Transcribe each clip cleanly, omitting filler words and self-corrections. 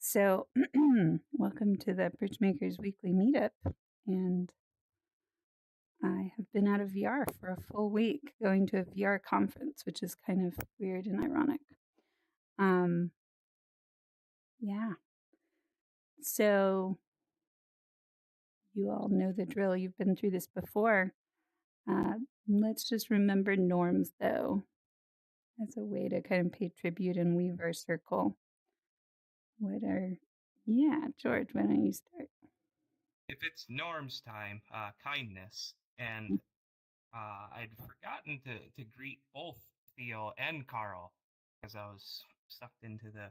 So, welcome to the Bridgemakers Weekly Meetup. And I have been out of VR for a full week, going to a VR conference, which is kind of weird and ironic. Yeah. So, you all know the drill. You've been through this before. Let's just remember norms, though, as a way to kind of pay tribute and weave our circle. George, why don't you start? If it's norms time, kindness, and I'd forgotten to greet both Theo and Carl as I was sucked into the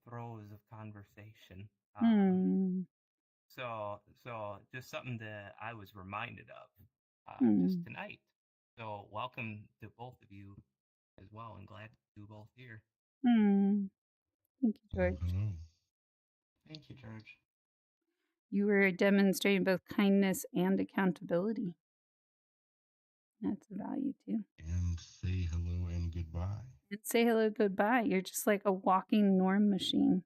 throes of conversation. So just something that I was reminded of just tonight. So welcome to both of you as well, and glad to do both here. Thank you, George. Hello. Thank you, George. You were demonstrating both kindness and accountability. That's a value too. And say hello and goodbye. And say hello, goodbye. You're just like a walking norm machine.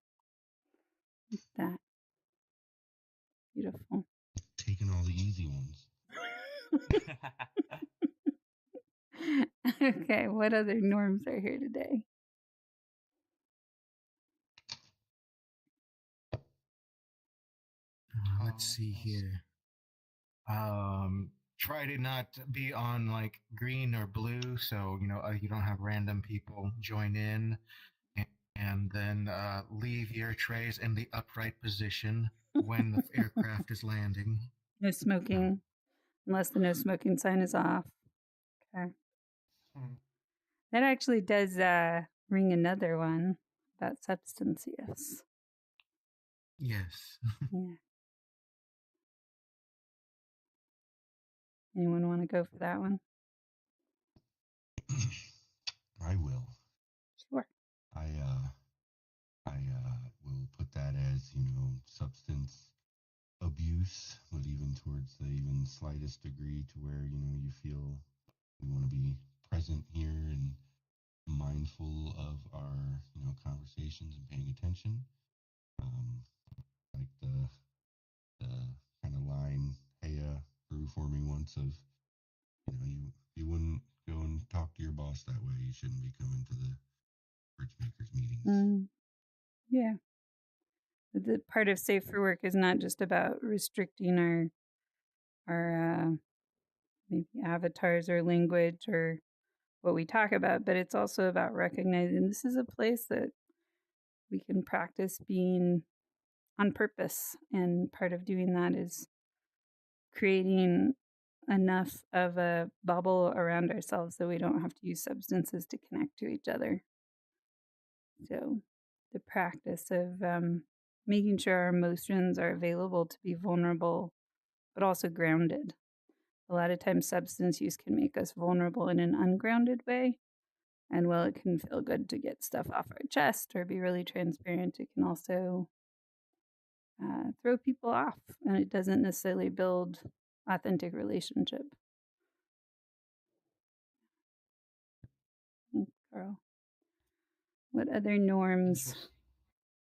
Like that. Beautiful. Taking all the easy ones. Okay, what other norms are here today? Let's see here. Try to not be on like green or blue, so you don't have random people join in, and then leave your trays in the upright position when the aircraft is landing. No smoking, unless the no smoking sign is off. Okay. That actually does ring another one about substance use. Yes. Yeah. Anyone want to go for that one? I will. Sure. I will put that as, substance abuse, but even towards the even slightest degree to where, you feel we want to be present here and mindful of our, conversations and paying attention. Like the kind of line Heya grew for me once of, you wouldn't go and talk to your boss that way. You shouldn't be coming to the Bridgemakers meetings. Yeah. The part of Safe for Work is not just about restricting our maybe avatars or language or what we talk about, but it's also about recognizing this is a place that we can practice being on purpose. And part of doing that is creating enough of a bubble around ourselves that we don't have to use substances to connect to each other. So the practice of making sure our emotions are available to be vulnerable, but also grounded. A lot of times substance use can make us vulnerable in an ungrounded way. And while it can feel good to get stuff off our chest or be really transparent, it can also throw people off, and it doesn't necessarily build authentic relationship. Thanks, Carl. What other norms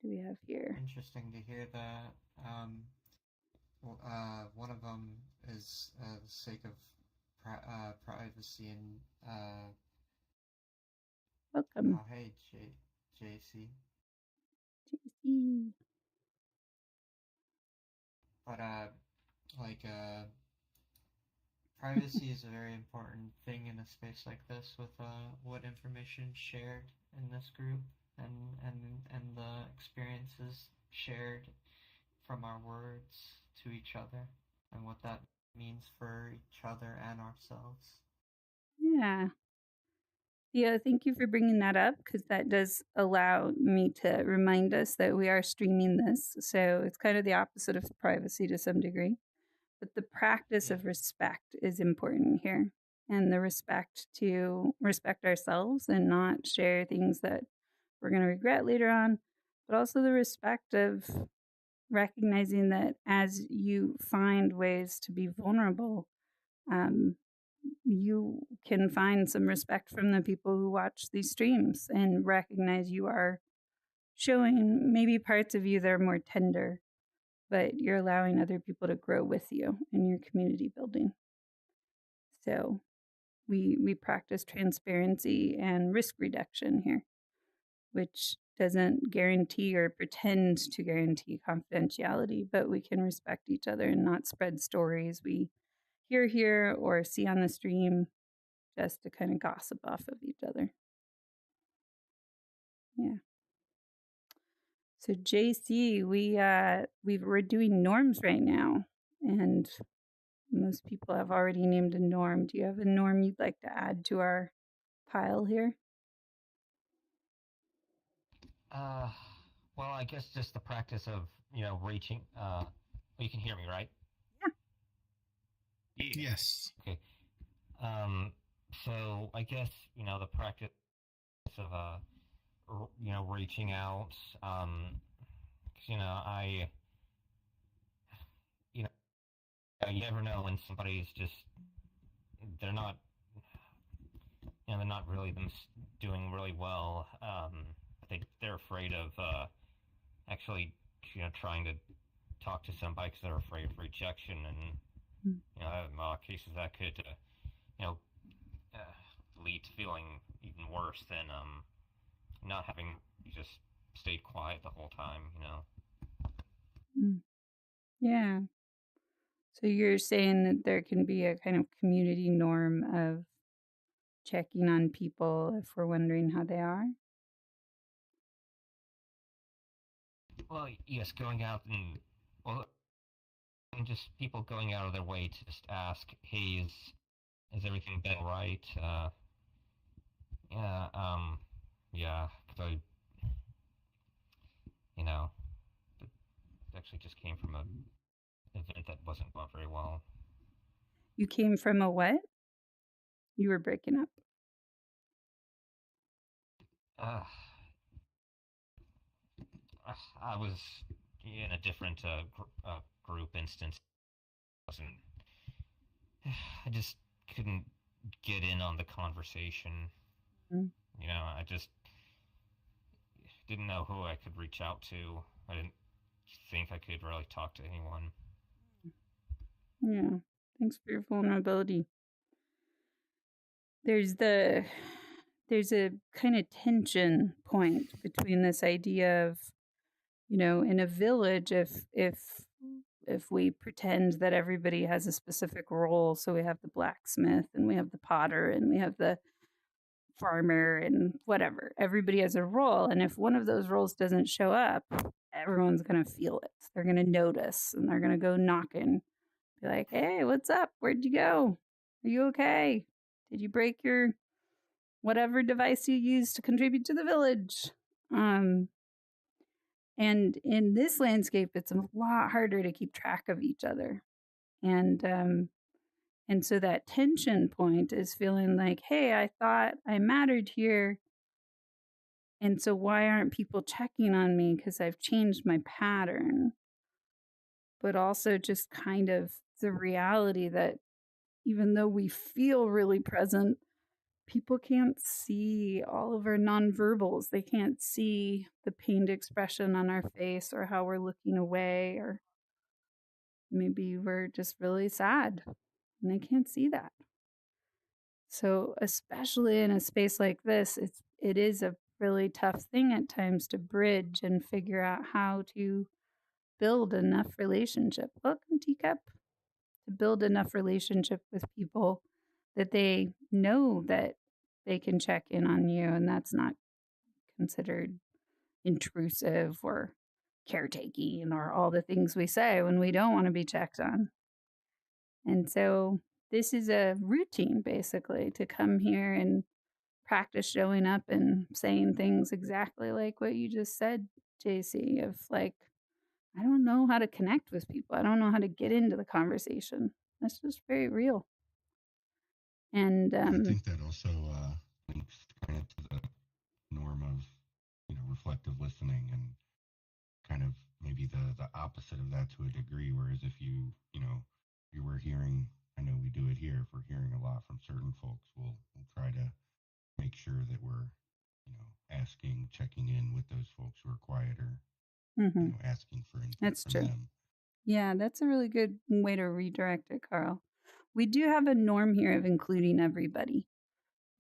do we have here? Interesting to hear that. One of them is the sake of privacy and Welcome. Oh, hey, JC. JC. But privacy is a very important thing in a space like this, with what information shared in this group and the experiences shared from our words to each other, and what that means for each other and ourselves. Yeah. Yeah, thank you for bringing that up, because that does allow me to remind us that we are streaming this. So it's kind of the opposite of privacy to some degree. But the practice of respect is important here. And the respect to respect ourselves and not share things that we're going to regret later on. But also the respect of recognizing that as you find ways to be vulnerable, you can find some respect from the people who watch these streams and recognize you are showing maybe parts of you that are more tender, but you're allowing other people to grow with you in your community building. So we practice transparency and risk reduction here, which doesn't guarantee or pretend to guarantee confidentiality, but we can respect each other and not spread stories we hear here or see on the stream just to kind of gossip off of each other. Yeah. So JC, we're doing norms right now, and most people have already named a norm. Do you have a norm you'd like to add to our pile here? Well, I guess just the practice of, reaching. You can hear me, right? Yeah. Yes. Okay. So I guess, the practice of, reaching out. 'Cause, you never know when somebody's just, they're not, they're not really doing really well. They're afraid of actually, trying to talk to somebody because they're afraid of rejection, and in a lot of cases that could, lead to feeling even worse than not having just stayed quiet the whole time. Yeah. So you're saying that there can be a kind of community norm of checking on people if we're wondering how they are? Well, yes, going out and just people going out of their way to just ask, hey, is everything been right? Yeah, because it actually just came from an event that wasn't going very well. You came from a what? You were breaking up. I was in a different group instance. Wasn't I just couldn't get in on the conversation. Mm. I just didn't know who I could reach out to. I didn't think I could really talk to anyone. Yeah. Thanks for your vulnerability. There's a kind of tension point between this idea of, in a village, if we pretend that everybody has a specific role, so we have the blacksmith and we have the potter and we have the farmer and whatever, everybody has a role, and if one of those roles doesn't show up, everyone's going to feel it. They're going to notice and they're going to go knocking, be like, hey, what's up, where'd you go, are you okay, did you break your whatever device you use to contribute to the village. And in this landscape, it's a lot harder to keep track of each other. And so that tension point is feeling like, hey, I thought I mattered here. And so why aren't people checking on me? Because I've changed my pattern. But also just kind of the reality that even though we feel really present, people can't see all of our nonverbals. They can't see the pained expression on our face or how we're looking away, or maybe we're just really sad and they can't see that. So, especially in a space like this, it is a really tough thing at times to bridge and figure out how to build enough relationship. Welcome, Teacup. To build enough relationship with people that they know that they can check in on you, and that's not considered intrusive or caretaking or all the things we say when we don't want to be checked on. And so this is a routine basically to come here and practice showing up and saying things exactly like what you just said, JC, of like, I don't know how to connect with people. I don't know how to get into the conversation. That's just very real. And I think that also links kind of to the norm of reflective listening, and kind of maybe the opposite of that to a degree. Whereas if you were hearing, I know we do it here. If we're hearing a lot from certain folks, we'll try to make sure that we're asking, checking in with those folks who are quieter, Hmm. asking for input That's from true. them. Yeah, that's a really good way to redirect it, Carl. We do have a norm here of including everybody,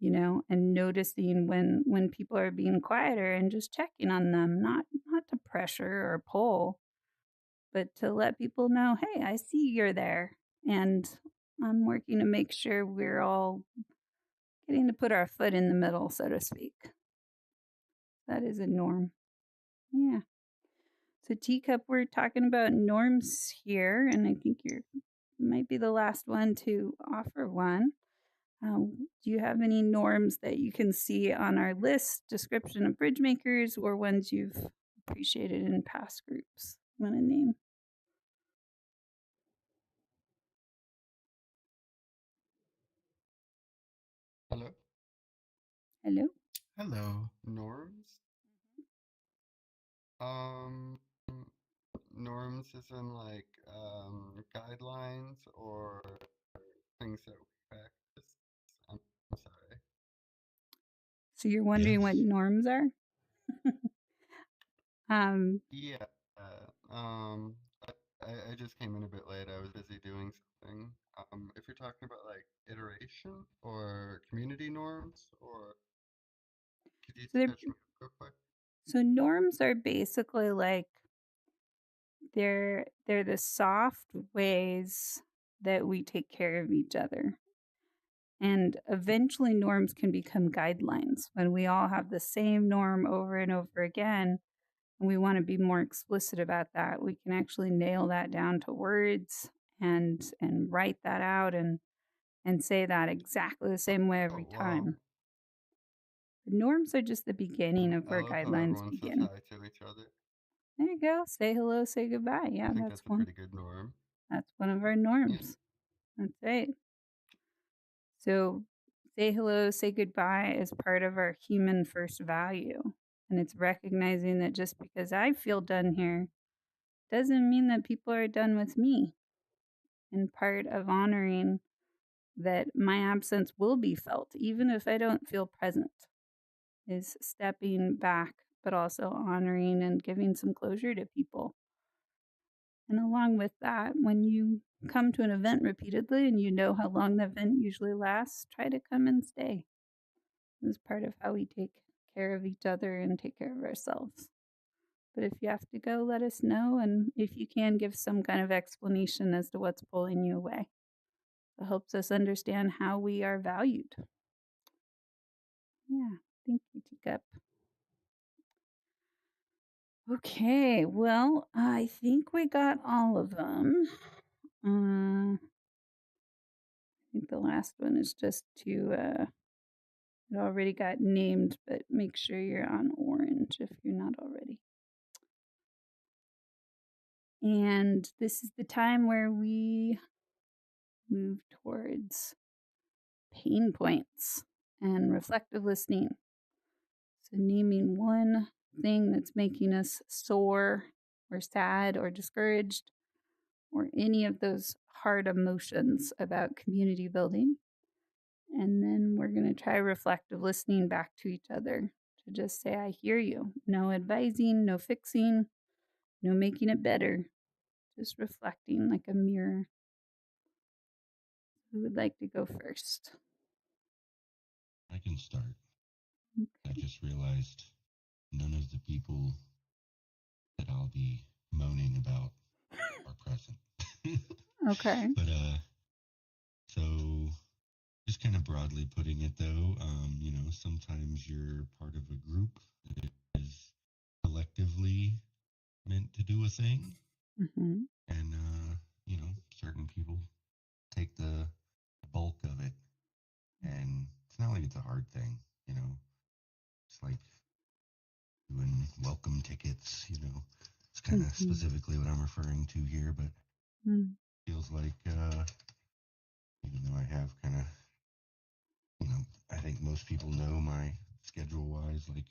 and noticing when people are being quieter and just checking on them, not to pressure or pull, but to let people know, hey, I see you're there, and I'm working to make sure we're all getting to put our foot in the middle, so to speak. That is a norm. Yeah. So Teacup, we're talking about norms here, and I think you might be the last one to offer one. Do you have any norms that you can see on our list, description of bridge makers, or ones you've appreciated in past groups? Want to name? Hello? Hello? Hello. Norms? Um, Norms is in like guidelines or things that we practice. I'm sorry. So you're wondering what Yes. norms are? um, Yeah. Um, I just came in a bit late. I was busy doing something. If you're talking about like iteration or community norms, or could you so, catch me up real quick? so norms are basically like they're the soft ways that we take care of each other. And eventually norms can become guidelines when we all have the same norm over and over again. And we want to be more explicit about that. We can actually nail that down to words and write that out and say that exactly the same way Oh every wow. time. The norms are just the beginning of I where love how guidelines everyone says begin. hi to each other. There you go. Say hello, say goodbye. I Yeah, think that's a pretty good norm. that's one of our Yeah. norms. That's right. So say hello, say goodbye is part of our human first value. And it's recognizing that just because I feel done here doesn't mean that people are done with me. And part of honoring that my absence will be felt, even if I don't feel present, is stepping back, but also honoring and giving some closure to people. And along with that, when you come to an event repeatedly and you know how long the event usually lasts, try to come and stay. This is part of how we take care of each other and take care of ourselves. But if you have to go, let us know. And if you can, give some kind of explanation as to what's pulling you away. It helps us understand how we are valued. Yeah, thank you, Teacup. Okay, well, I think we got all of them. I think the last one is just to, it already got named, but make sure you're on orange if you're not already. And this is the time where we move towards pain points and reflective listening. So, naming one thing that's making us sore or sad or discouraged, or any of those hard emotions about community building. And then we're going to try reflective listening back to each other to just say, I hear you. No advising, no fixing, no making it better. Just reflecting like a mirror. Who would like to go first? I can start. I Okay. just realized none of the people that I'll be moaning about are present. Okay. But so just kind of broadly putting it though, sometimes you're part of a group that is collectively meant to do a thing, Mm-hmm. and certain people take the bulk of it, and it's not like it's a hard thing, it's like doing welcome tickets, it's kind of Mm-hmm. specifically what I'm referring to here, but Mm-hmm. feels like even though I have kind of, I think most people know my schedule wise, like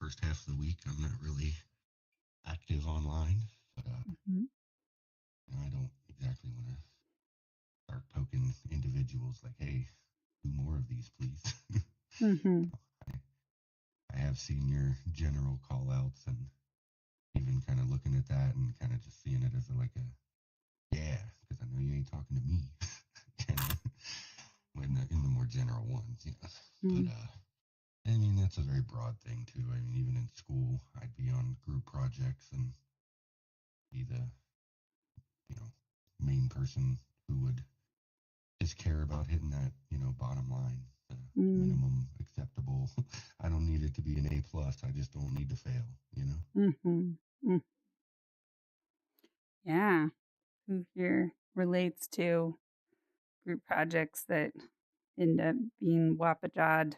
first half of the week, I'm not really active online, but I don't exactly want to start poking individuals like, hey, do more of these, please. Mm-hmm. I have seen your general call outs and even kind of looking at that and kind of just seeing it as like a, yeah, because I know you ain't talking to me. kind of in the more general ones, you know. But I mean, that's a very broad thing too. I mean, even in school, I'd be on group projects and be the, you know, main person who would just care about hitting that, you know, bottom line, the minimum acceptable. I don't need it to be an A plus. I just don't need to fail, you know. Yeah. Who here relates to group projects that end up being wapajawed?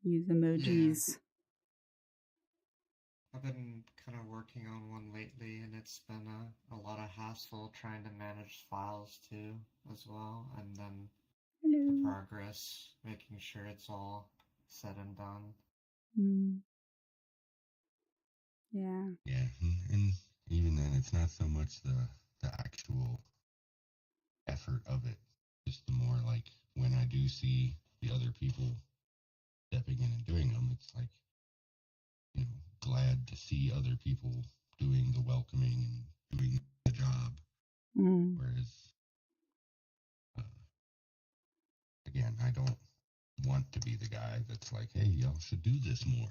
Use emojis. I've been kind of working on one lately, and it's been a lot of hassle trying to manage files too, as well, and then the Hello. progress, making sure it's all said and done. Yeah. Yeah, and even then, it's not so much the actual effort of it, just the more like when I do see the other people stepping in and doing them, it's like, you know, glad to see other people doing the welcoming and doing the job. Whereas, again, I don't want to be the guy that's like, hey, y'all should do this more.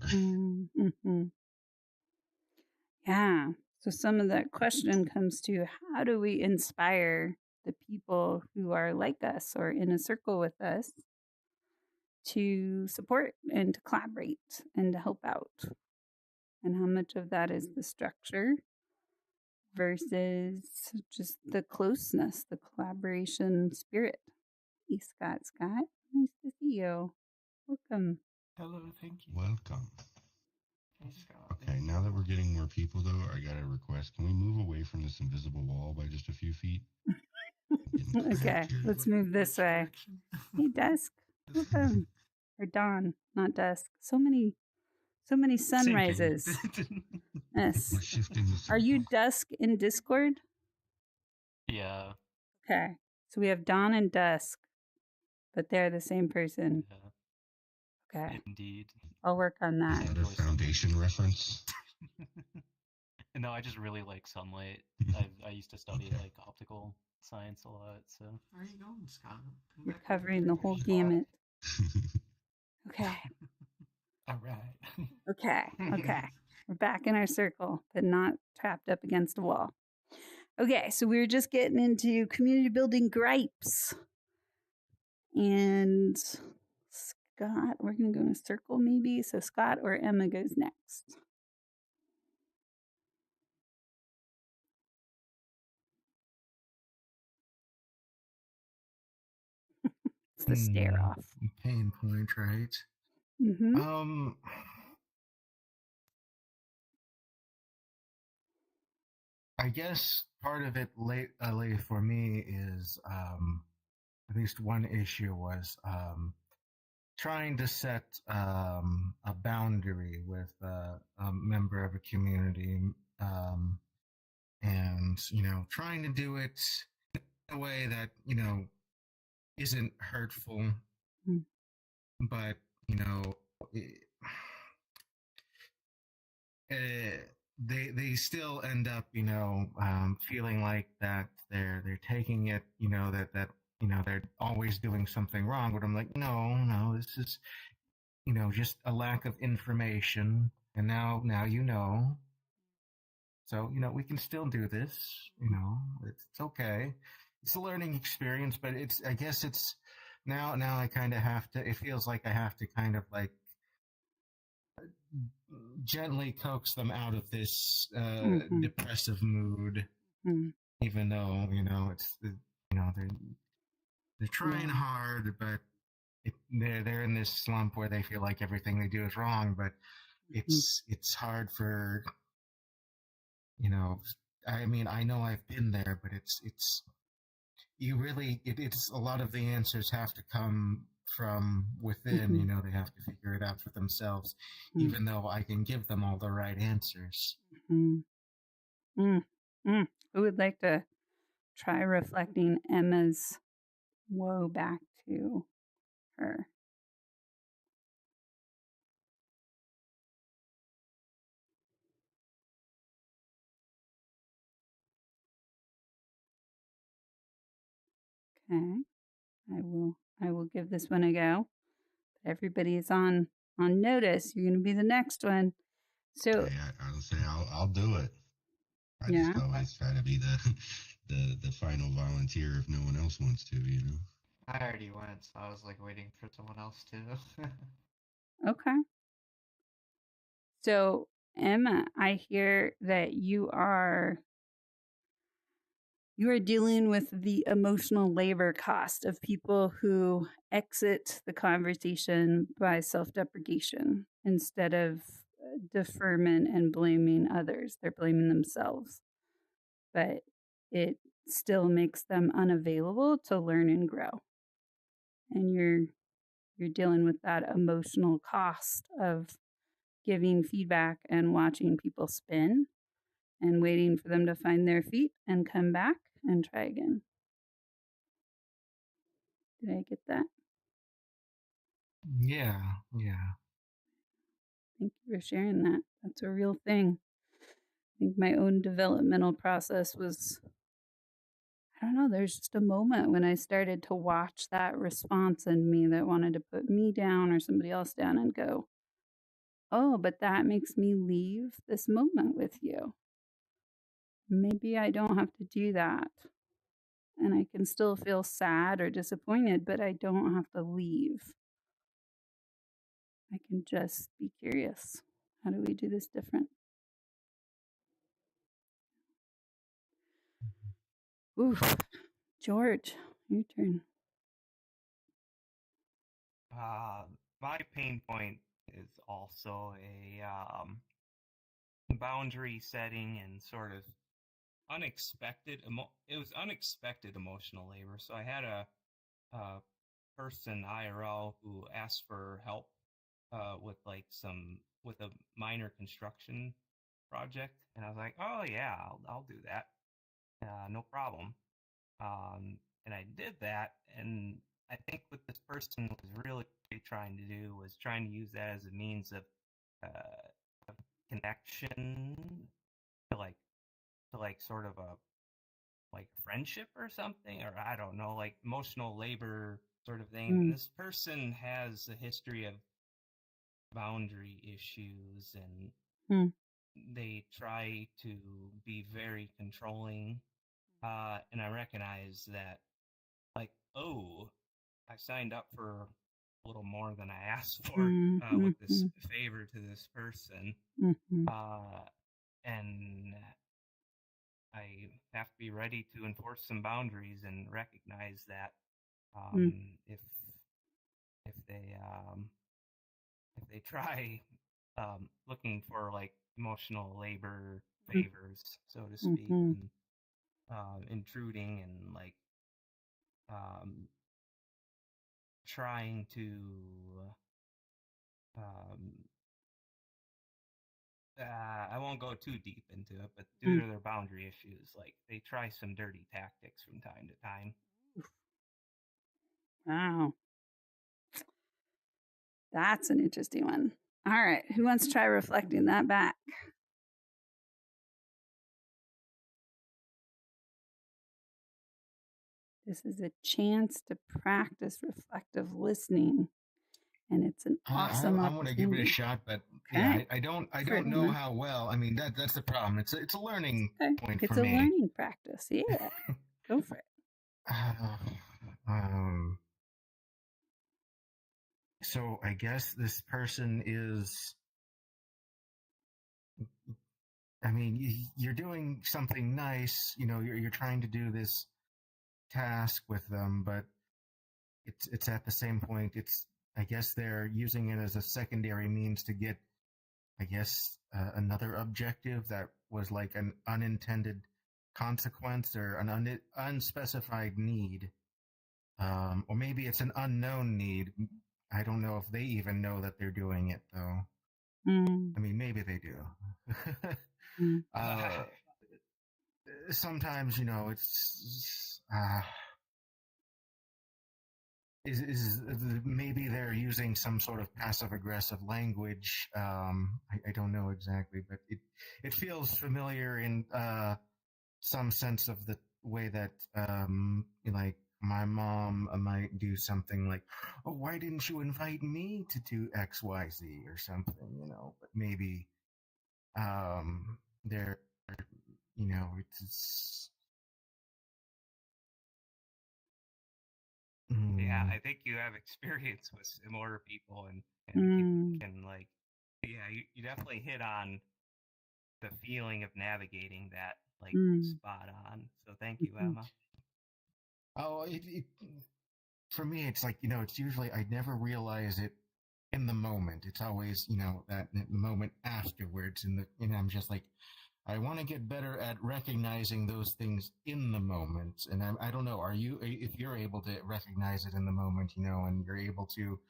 Yeah. So some of that question comes to how do we inspire the people who are like us or in a circle with us to support and to collaborate and to help out? And how much of that is the structure versus just the closeness, the collaboration spirit? Hey, Scott. Scott, nice to see you. Welcome. Hello, thank you. Welcome. Hey, Scott. Okay, now that we're getting more people, though, I got a request. Can we move away from this invisible wall by just a few feet? Okay, let's move this way. Hey, Dusk. Welcome. Or Dawn, not Dusk. So many sunrises. Yes. We're shifting the Are you circle. Dusk in Discord? Yeah. Okay. So we have Dawn and Dusk, but they're the same person. Okay. Indeed. I'll work on Is that. that a foundation reference? No, I just really like sunlight. I used to study like optical science a lot, so. Where are you going, Scott? You're covering the whole gamut. Okay. All right. Okay. Okay. We're back in our circle, but not trapped up against a wall. Okay, so we were just getting into community building gripes. And Scott, we're going to go in a circle maybe. So Scott or Emma goes next. It's the stare off. Pain point, right? I guess part of it lately for me is at least one issue was trying to set a boundary with a member of a community, and trying to do it in a way that isn't hurtful, but it, they still end up feeling like that they're taking it that they're always doing something wrong, but I'm like, no, this is just a lack of information, and now so we can still do this. It's okay. It's a learning experience, but I guess it's now I kind of have to, it feels like I have to kind of like gently coax them out of this depressive mood, even though it's they're trying hard, but they're in this slump where they feel like everything they do is wrong. But it's hard for I mean, I know I've been there, but it's you really it's a lot of the answers have to come from within. They have to figure it out for themselves, even though I can give them all the right answers. Who would like to try reflecting Emma's woe back to her? Okay. I will give this one a go. Everybody is on notice. You're going to be the next one. So, Hey, I'll say I'll do it. I just yeah. always try to be the the final volunteer if no one else wants to, you know. I already went, so I was like waiting for someone else to. Okay. So, Emma, I hear that you are dealing with the emotional labor cost of people who exit the conversation by self-deprecation instead of deferment and blaming others. They're blaming themselves, but it still makes them unavailable to learn and grow. And you're dealing with that emotional cost of giving feedback and watching people spin and waiting for them to find their feet and come back and try again. Did I get that? Yeah, yeah. Thank you for sharing that. That's a real thing. I think my own developmental process was, I don't know, there's just a moment when I started to watch that response in me that wanted to put me down or somebody else down and go, oh, but that makes me leave this moment with you. Maybe I don't have to do that. And I can still feel sad or disappointed, but I don't have to leave. I can just be curious. How do we do this different? Ooh, George, your turn. My pain point is also a boundary setting and sort of it was unexpected emotional labor. So I had a person IRL who asked for help with with a minor construction project, and I was like, oh yeah, I'll do that, no problem. And I did that, and I think what this person was really trying to do was trying to use that as a means of connection to sort of a friendship or something, or I don't know, like emotional labor sort of thing. And Mm, this person has a history of boundary issues, and mm, they try to be very controlling. And I recognize that, like, oh, I signed up for a little more than I asked for mm, with mm, this favor to this person. mm, mm, Uh, and I have to be ready to enforce some boundaries and recognize that mm, if they try looking for like emotional labor mm, favors, so to mm, speak, mm, and intruding and um, trying to um, I won't go too deep into it, but due mm. to their boundary issues, like they try some dirty tactics from time to time. Wow, that's an interesting one. All right, who wants to try reflecting that back? This is a chance to practice reflective listening, and it's an awesome I want to give it a opportunity. shot, but yeah, Okay, I for don't it, know Emma. how well. I mean, that's the problem. It's a learning Okay, point for it's a me. learning practice. Yeah, go for it. Uh, um, so I guess this person is. I mean, you're doing something nice. You know, you're trying to do this task with them, but it's at the same point. It's I guess they're using it as a secondary means to get I guess another objective that was like an unintended consequence or an unspecified need, or maybe it's an unknown need. I don't know if they even know that they're doing it though. Mm, I mean, maybe they do. mm, uh, Sometimes you know it's is maybe they're using some sort of passive aggressive language. I don't know exactly, but it feels familiar in some sense of the way that like my mom might do something like, "Oh, why didn't you invite me to do X, Y, Z or something?" But maybe they're, it's Yeah, mm, I think you have experience with similar people and Mm, can like, yeah, you definitely hit on the feeling of navigating that like mm, spot on. So thank you, mhm, Emma. oh, for me, it's like, it's usually I never realize it in the moment. It's always, that the moment afterwards, and I'm just like, I want to get better at recognizing those things in the moment. And I don't know, if you're able to recognize it in the moment, and you're able to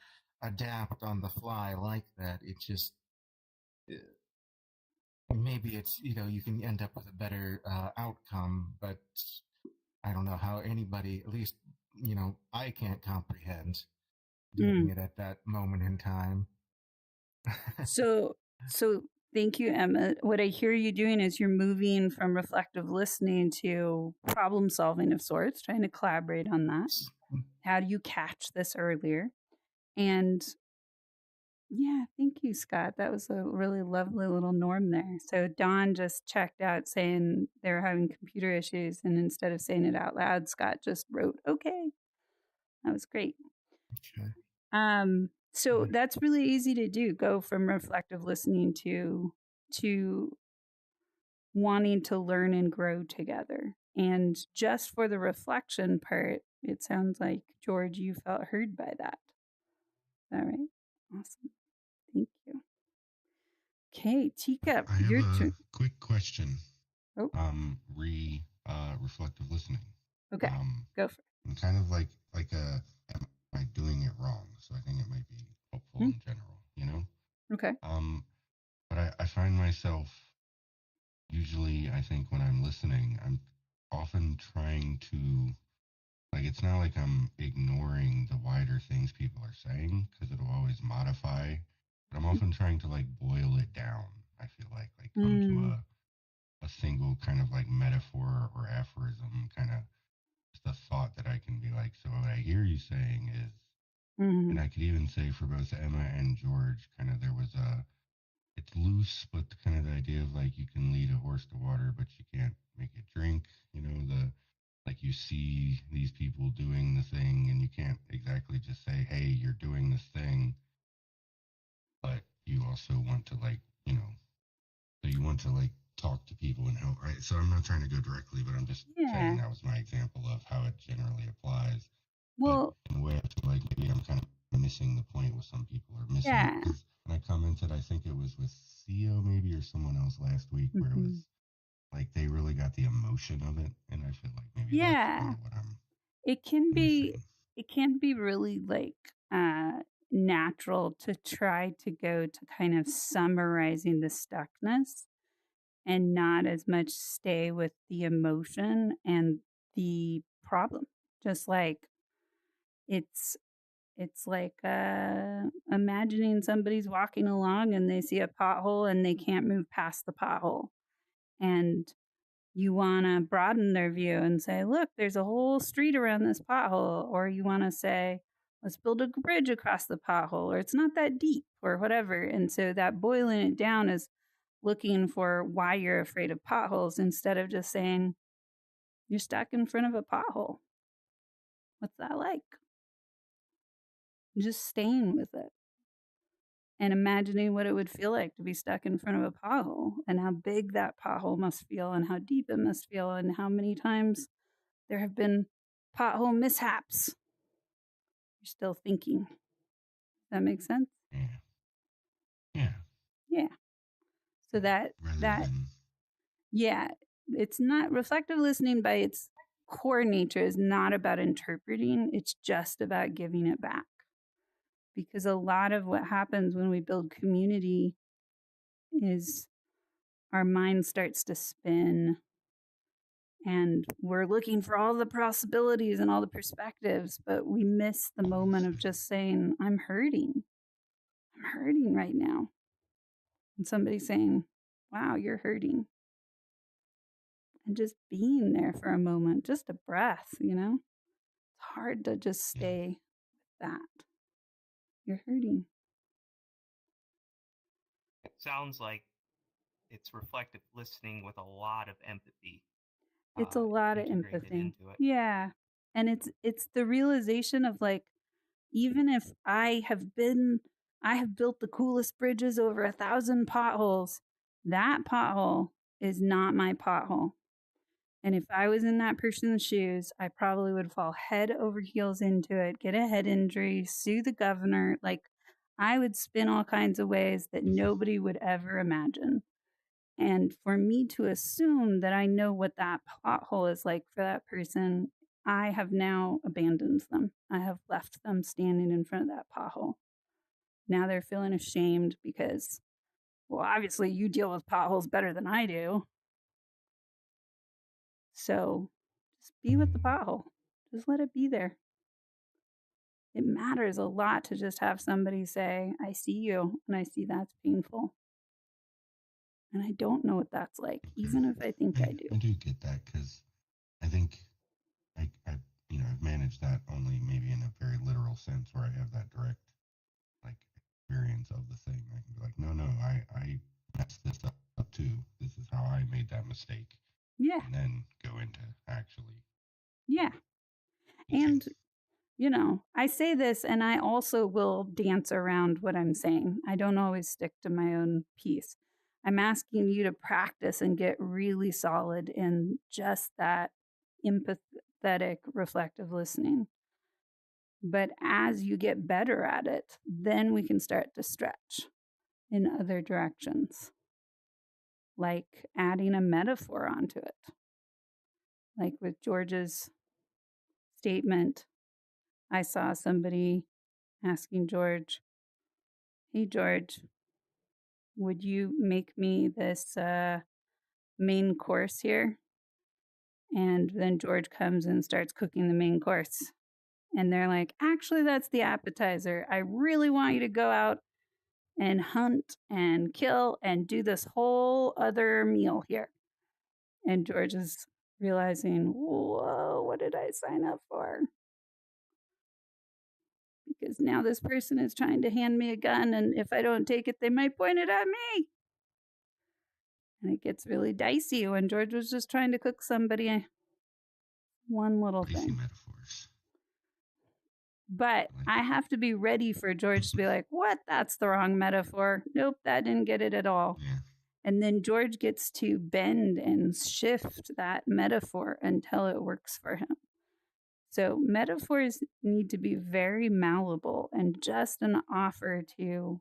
adapt on the fly like that, it just, uh, maybe it's, you can end up with a better outcome, but I don't know how anybody, at least, I can't comprehend doing mm. it at that moment in time. So thank you, Emma. What I hear you doing is you're moving from reflective listening to problem solving of sorts, trying to collaborate on that. How do you catch this earlier? And yeah, thank you, Scott. That was a really lovely little norm there. So Dawn just checked out saying they're having computer issues, and instead of saying it out loud, Scott just wrote, "Okay." That was great. Okay. So that's really easy to do. Go from reflective listening to wanting to learn and grow together. And just for the reflection part, it sounds like George, you felt heard by that. All right. Awesome. Thank you. Okay, Teacup, I have your a turn. quick question. Oh, Reflective listening. okay. Go for And kind of like am I doing it wrong? So I think it might be helpful it. in general. Okay. But I find myself usually, I think when I'm listening, I'm often trying to, like, it's not like I'm ignoring the wider things people are saying because it'll always modify, but I'm often trying to like boil it down. I feel like come to Mm, a single kind of like metaphor or aphorism, kind of just a thought that I can be like, so what I hear you saying is, and mm, I could even say for both Emma and George, kind of there was it's loose, but kind of the idea of like you can lead a horse to water, but you can't make it drink. Like you see these people doing the thing, and you can't exactly just say, hey, you're doing this thing, but you also want to like, so you want to like talk to people and help, right? So I'm not trying to go directly, but I'm just saying yeah. that was my example of how it generally applies. But Well, in a way, I feel like maybe I'm kind of missing the point with some people, or missing it, yeah. because when I commented, I think it was with Theo maybe or someone else last week, where it was Mhm. like they really got the emotion of it, and I feel like maybe that's kind Yeah. of what I'm It can be missing. it can be really like natural to try to go to kind of summarizing the stuckness and not as much stay with the emotion and the problem. Just like it's it's like imagining somebody's walking along and they see a pothole and they can't move past the pothole. And you want to broaden their view and say, look, there's a whole street around this pothole. Or you want to say, let's build a bridge across the pothole, or it's not that deep, or whatever. And so that boiling it down is looking for why you're afraid of potholes instead of just saying, you're stuck in front of a pothole. What's that like? Just staying with it and imagining what it would feel like to be stuck in front of a pothole and how big that pothole must feel and how deep it must feel and how many times there have been pothole mishaps. You're still thinking. That makes sense? Yeah, yeah. Yeah. So Rather that than yeah, it's not reflective listening by its core nature is not about interpreting, it's just about giving it back. Because a lot of what happens when we build community is our mind starts to spin and we're looking for all the possibilities and all the perspectives, but we miss the moment of just saying, I'm hurting. I'm hurting right now. And somebody saying, wow, you're hurting. And just being there for a moment, just a breath, It's hard to just Yeah. stay with that. You're hurting. It sounds like it's reflective listening with a lot of empathy It's a lot of integrated empathy. into it. Yeah. And it's the realization of like, even if I have built the coolest bridges over 1,000 potholes, that pothole is not my pothole. And if I was in that person's shoes, I probably would fall head over heels into it, get a head injury, sue the governor. Like, I would spin all kinds of ways that nobody would ever imagine. And for me to assume that I know what that pothole is like for that person, I have now abandoned them. I have left them standing in front of that pothole. Now they're feeling ashamed because, well, obviously you deal with potholes better than I do. So just be with the pothole. Just let it be there. It matters a lot to just have somebody say, I see you and I see that's painful. And I don't know what that's like, even if I think I do. I do get that because I think I I've managed that only maybe in a very literal sense where I have that direct like experience of the thing. I can be like, no, I messed this up too. This is how I made that mistake. Yeah. And then go into actually. Yeah. And, I say this and I also will dance around what I'm saying. I don't always stick to my own piece. I'm asking you to practice and get really solid in just that empathetic, reflective listening. But as you get better at it, then we can start to stretch in other directions, like adding a metaphor onto it. Like with George's statement, I saw somebody asking George, hey, George, would you make me this main course here? And then George comes and starts cooking the main course. And they're like, actually, that's the appetizer. I really want you to go out and hunt and kill and do this whole other meal here. And George is realizing, whoa, what did I sign up for? Because now this person is trying to hand me a gun, and if I don't take it, they might point it at me. And it gets really dicey when George was just trying to cook somebody one little Dicey thing. metaphors. But I have to be ready for George to be like, what? That's the wrong metaphor. Nope, that didn't get it at all. Yeah. And then George gets to bend and shift that metaphor until it works for him. So metaphors need to be very malleable and just an offer to,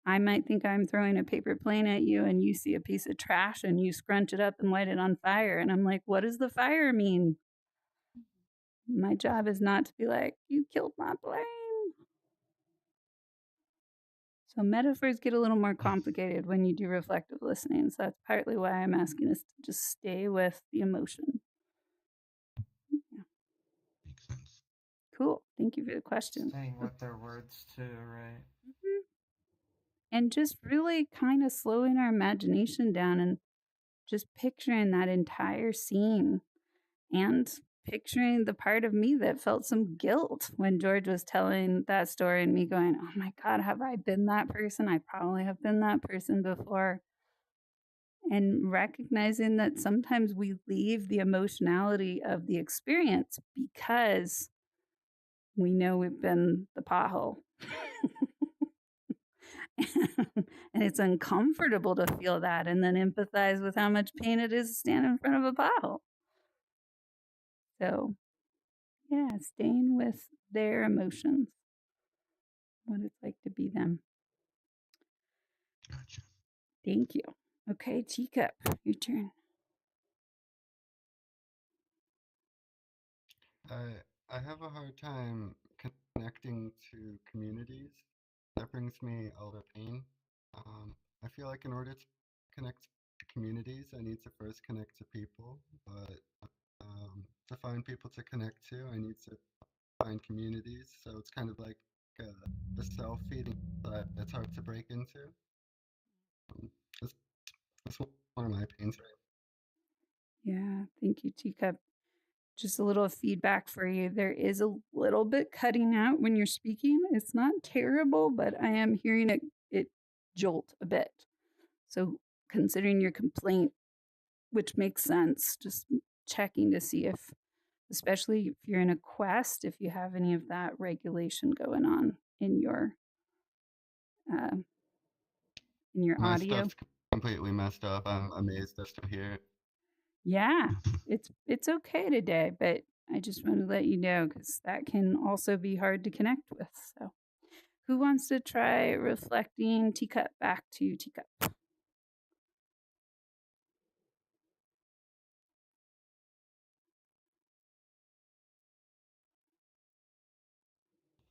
I might think I'm throwing a paper plane at you and you see a piece of trash and you scrunch it up and light it on fire. And I'm like, what does the fire mean? My job is not to be like, you killed my plane. So metaphors get a little more complicated when you do reflective listening. So that's partly why I'm asking us to just stay with the emotion. Yeah. Makes sense. Cool. Thank you for the question. Staying with their words too, right? Mm-hmm. And just really kind of slowing our imagination down and just picturing that entire scene and picturing the part of me that felt some guilt when George was telling that story and me going, oh my God, have I been that person? I probably have been that person before. And recognizing that sometimes we leave the emotionality of the experience because we know we've been the pothole. And it's uncomfortable to feel that and then empathize with how much pain it is to stand in front of a pothole. So, yeah, staying with their emotions, what it's like to be them. Gotcha. Thank you. Okay, Teacup, your turn. I have a hard time connecting to communities. That brings me a lot of pain. I feel like in order to connect to communities, I need to first connect to people. But to find people to connect to, I need to find communities. So it's kind of like a self-feeding that's hard to break into. That's, that's one of my pains. Yeah, thank you, Teacup. just a little feedback for you. There is a little bit cutting out when you're speaking. It's not terrible, but I am hearing it jolt a bit. So considering your complaint, which makes sense, just checking to see if, especially if you're in a quest, if you have any of that regulation going on uh, in your My audio. stuff's completely messed up. I'm amazed I still hear it. Yeah, it's okay today, but I just want to let you know because that can also be hard to connect with. So, who wants to try reflecting teacup back to teacup?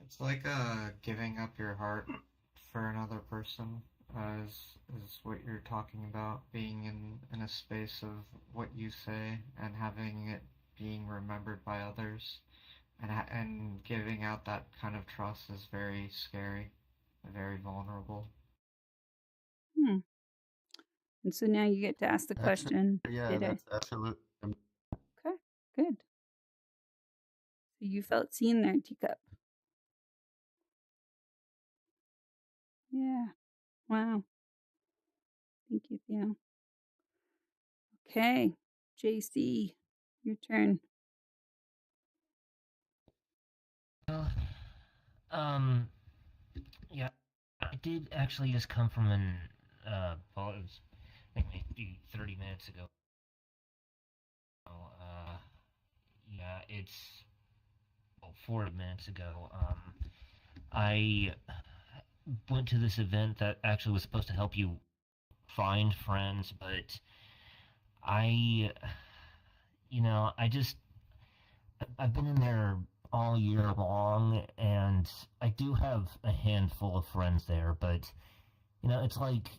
It's like giving up your heart for another person, is what you're talking about. Being in a space of what you say and having it being remembered by others, and giving out that kind of trust is very scary, very vulnerable. Hmm. And so now you get to ask the Actually, question. yeah, Did I? that's absolute. Okay, good. So you felt seen there, teacup. Yeah. Wow. Thank you, Theo. Okay, JC, your turn. Well, um, yeah, I did actually just come from well, it was I think maybe 30 minutes ago. Yeah, it's well, 40 minutes ago. I went to this event that actually was supposed to help you find friends, but I, I just I've been in there all year long, and I do have a handful of friends there, but it's like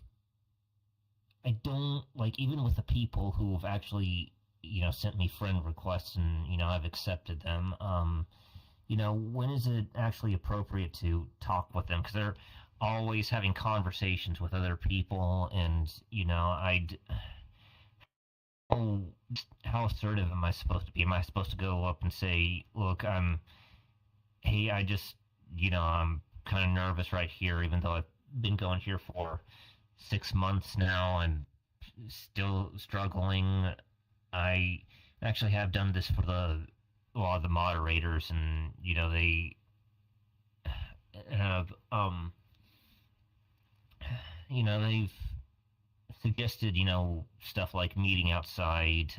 I don't like even with the people who have actually sent me friend requests and I've accepted them. When is it actually appropriate to talk with them? Because they're always having conversations with other people, and oh, how assertive am I supposed to be? Am I supposed to go up and say, "Look, hey, I'm kind of nervous right here, even though I've been going here for 6 months now. I'm still struggling. I actually have done this for a lot of the moderators, and they have they've suggested stuff like meeting outside,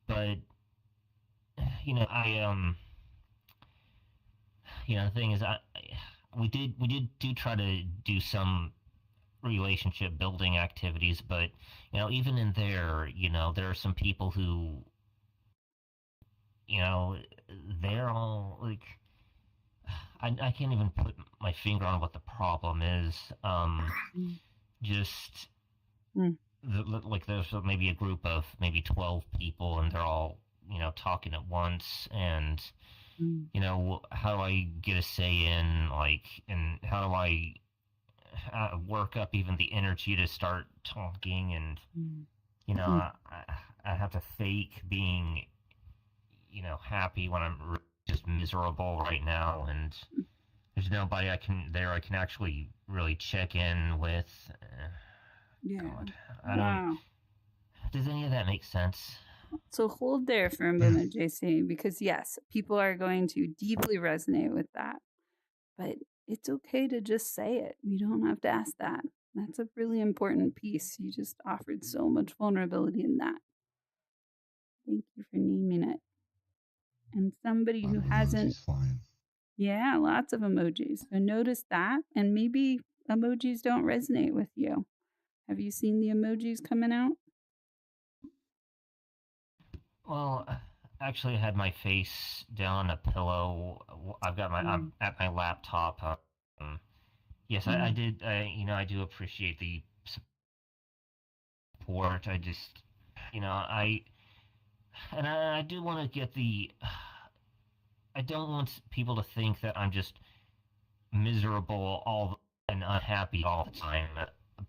but I the thing is we did do try to do some relationship building activities, but even in there, there are some people who you know they're all like I can't even put my finger on what the problem is. Mm. Just Mm. like there's maybe a group of maybe 12 people, and they're all talking at once, and Mm. how do I get a say in, like, and how do I work up even the energy to start talking, and Mm. Mm. I have to fake being happy when I'm just miserable right now, and there's nobody I can actually really check in with. Yeah. God, I don't. Wow. Does any of that make sense? So hold there for a moment, JC, because yes, people are going to deeply resonate with that. But it's okay to just say it. You don't have to ask that. That's a really important piece. You just offered so much vulnerability in that. Thank you for naming it. And somebody A lot who of hasn't, emojis flying. yeah, lots of emojis. So notice that. And maybe emojis don't resonate with you. Have you seen the emojis coming out? Well, actually, I had my face down on a pillow. I'm at my laptop. Yes, I Mm. did. I do appreciate the support. I just, I do want to get the. I don't want people to think that I'm just miserable all and unhappy all the time.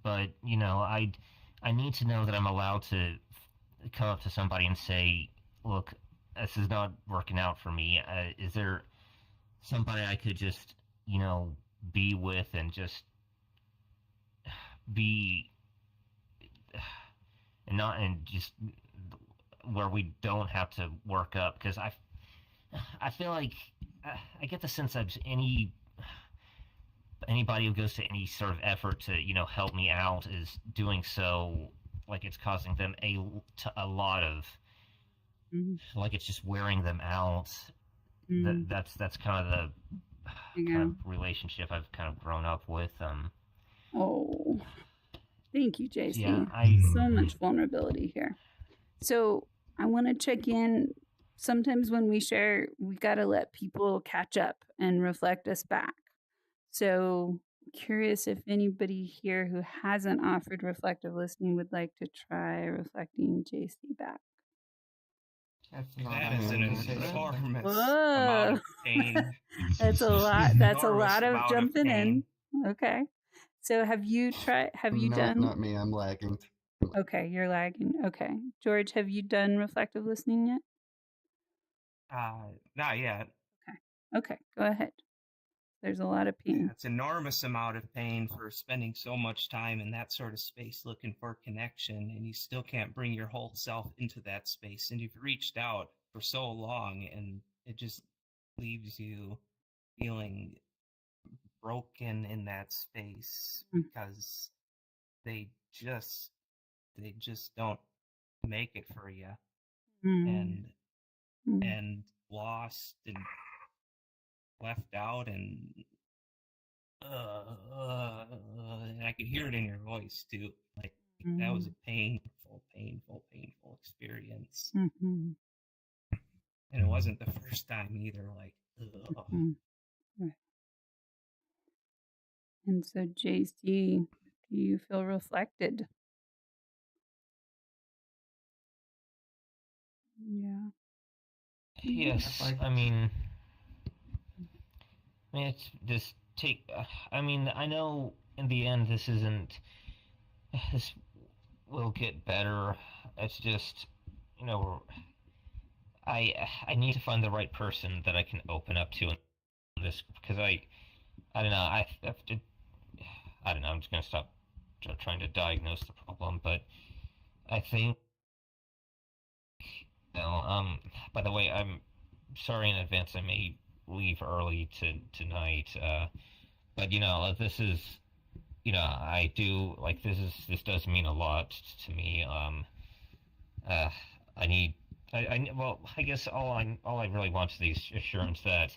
But I need to know that I'm allowed to come up to somebody and say, look, this is not working out for me. Is there somebody I could just, be with and just be, and not, and just where we don't have to work up? Because I feel like I get the sense that anybody who goes to any sort of effort to help me out is doing so like it's causing them a lot of, Mhm. like it's just wearing them out. Mm. That's kind of the kind Yeah. of relationship I've kind of grown up with. Oh, thank you, Yeah, JC. I So much vulnerability here. So I want to check in. Sometimes when we share, we got to let people catch up and reflect us back. So curious if anybody here who hasn't offered reflective listening would like to try reflecting JC back. If not, That I is an can say something. enormous amount Whoa, of pain. that's a lot. That's a Enormous lot of amount of jumping in. pain. Okay. So have you tried? Have you No, done? not me. I'm lagging. Okay, you're lagging. Okay, George, have you done reflective listening yet? Not yet. Okay, go ahead. There's a lot of pain. It's enormous amount of pain for spending so much time in that sort of space looking for connection, and you still can't bring your whole self into that space. And you've reached out for so long, and it just leaves you feeling broken in that space Mm. because they just they just don't make it for you, Mm. and Mm. and lost and left out, and I could hear it in your voice too. Like that was a Mm. painful experience, Mhm. and it wasn't the first time either. Like, Mm. Right. And so, JC, do you feel reflected? Yeah. yes, Like, it's just take. I mean, I know in the end this isn't. This will get better. It's just, you know, I need to find the right person that I can open up to in this because I don't know I don't know. I'm just gonna stop trying to diagnose the problem, but I think by the way, I'm sorry in advance. I may leave early tonight. But this is I do like this does mean a lot to me. Uh, I need well, I guess all I really want is the assurance that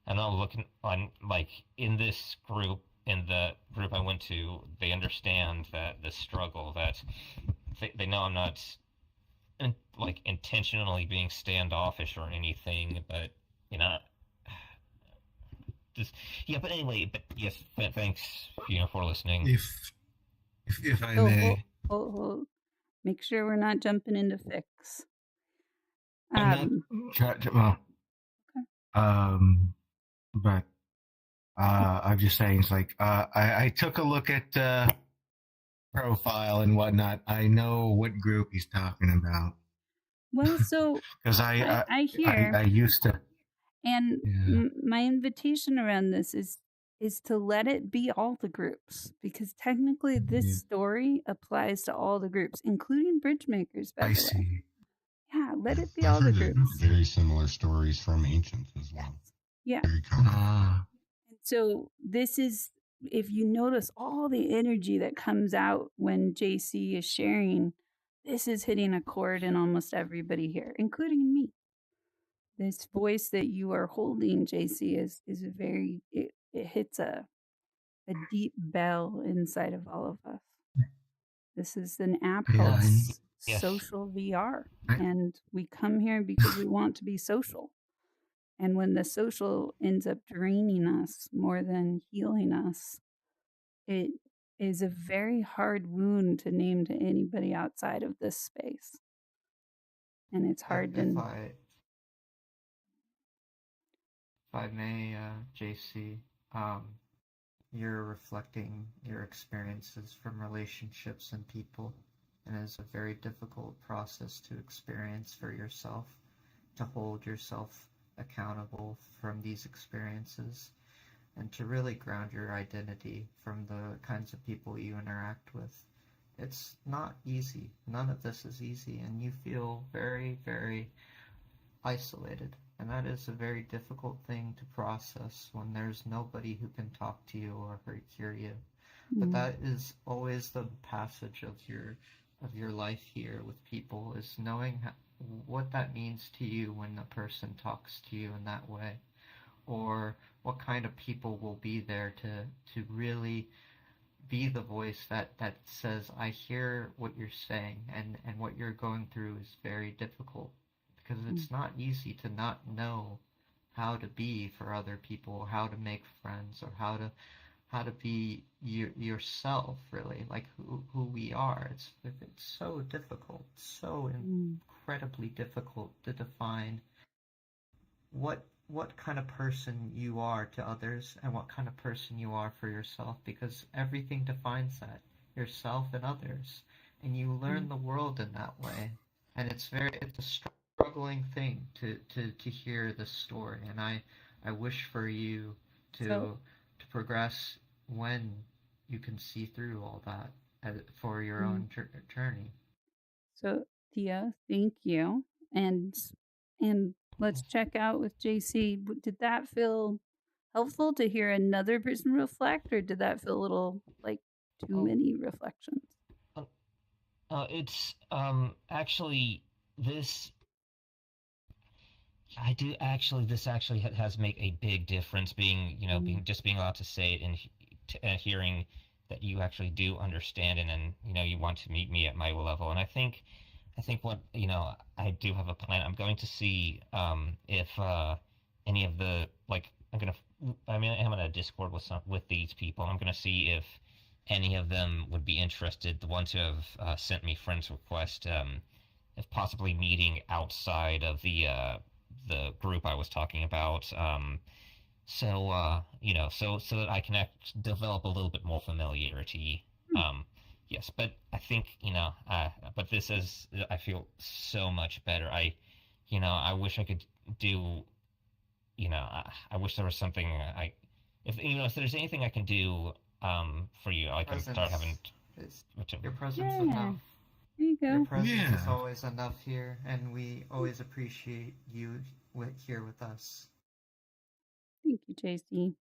I'm not looking on like in this group in the group I went to. They understand that the struggle that they know I'm not like intentionally being standoffish or anything, but you know, just yeah. But anyway, but yes, thanks for listening. If I So hold, may, hold. Make sure we're not jumping into fix. I'm not Um, well, okay. but I'm just saying it's like I took a look at profile and whatnot. I know what group he's talking about Well, so because I hear, I used to. and Yeah. my invitation around this is to let it be all the groups, because technically this Yeah. story applies to all the groups, including bridge makers, by I the way. see. Yeah, let Yeah, it be I've all the heard groups. very similar stories from ancients as Yes. well. Yeah. Very common. And so this is, if you notice all the energy that comes out when JC is sharing, this is hitting a chord in almost everybody here, including me. This voice that you are holding, JC, is very, it hits a deep bell inside of all of us. This is an app called Yeah. Yes. Social VR. I- And we come here because we want to be social. And when the social ends up draining us more than healing us, it is a very hard wound to name to anybody outside of this space. And it's hard if to. I may, JC, you're reflecting your experiences from relationships and people. and it's a very difficult process to experience for yourself, to hold yourself accountable from these experiences, and to really ground your identity from the kinds of people you interact with. It's not easy. None of this is easy, and you feel very, very isolated. And that is a very difficult thing to process when there's nobody who can talk to you or hear you. But that is always the passage of your life here with people, is knowing what that means to you when a person talks to you in that way, or what kind of people will be there to really be the voice that says, I hear what you're saying, and what you're going through is very difficult, because it's not easy to not know how to be for other people, how to make friends, or how to be yourself, really, like who we are. It's so difficult, so incredibly difficult to define what kind of person you are to others and what kind of person you are for yourself, because everything defines that, yourself and others, and you learn the world in that way. And it's a struggling thing to hear this story, and I wish for you to progress when you can see through all that for your own journey. So, Thea, thank you. And let's check out with JC. Did that feel helpful to hear another person reflect, or did that feel a little like too many reflections? It's actually this. I do actually. This actually has make a big difference. Being being allowed to say it and hearing that you actually do understand, and then you want to meet me at my level. And I think what I do have a plan. I'm going to see if any of the I'm in a Discord with these people. I'm gonna see if any of them would be interested. The ones who have sent me friends request, if possibly meeting outside of the group I was talking about. So that I can develop a little bit more familiarity. Yes, but I think but this is, I feel so much better. I wish I could do. I wish there was something if there's anything I can do for you, I can start having. Your presence enough. There you go. Your presence is always enough here, and we always appreciate you here with us. Thank you, JC.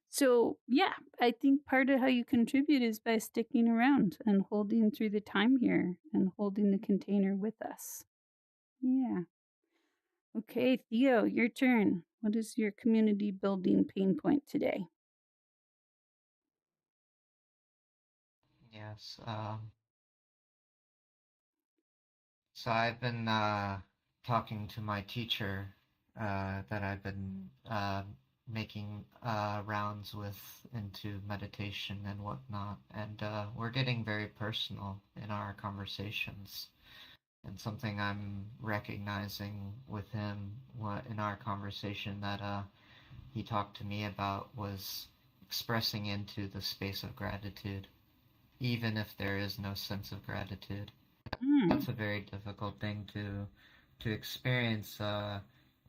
So, yeah, I think part of how you contribute is by sticking around and holding through the time here and holding the container with us. Yeah. Okay, Theo, your turn. What is your community building pain point today? Yes. So I've been talking to my teacher that I've been making rounds with into meditation and whatnot, and we're getting very personal in our conversations. And something I'm recognizing with him in our conversation that he talked to me about was expressing into the space of gratitude, even if there is no sense of gratitude. That's a very difficult thing to experience,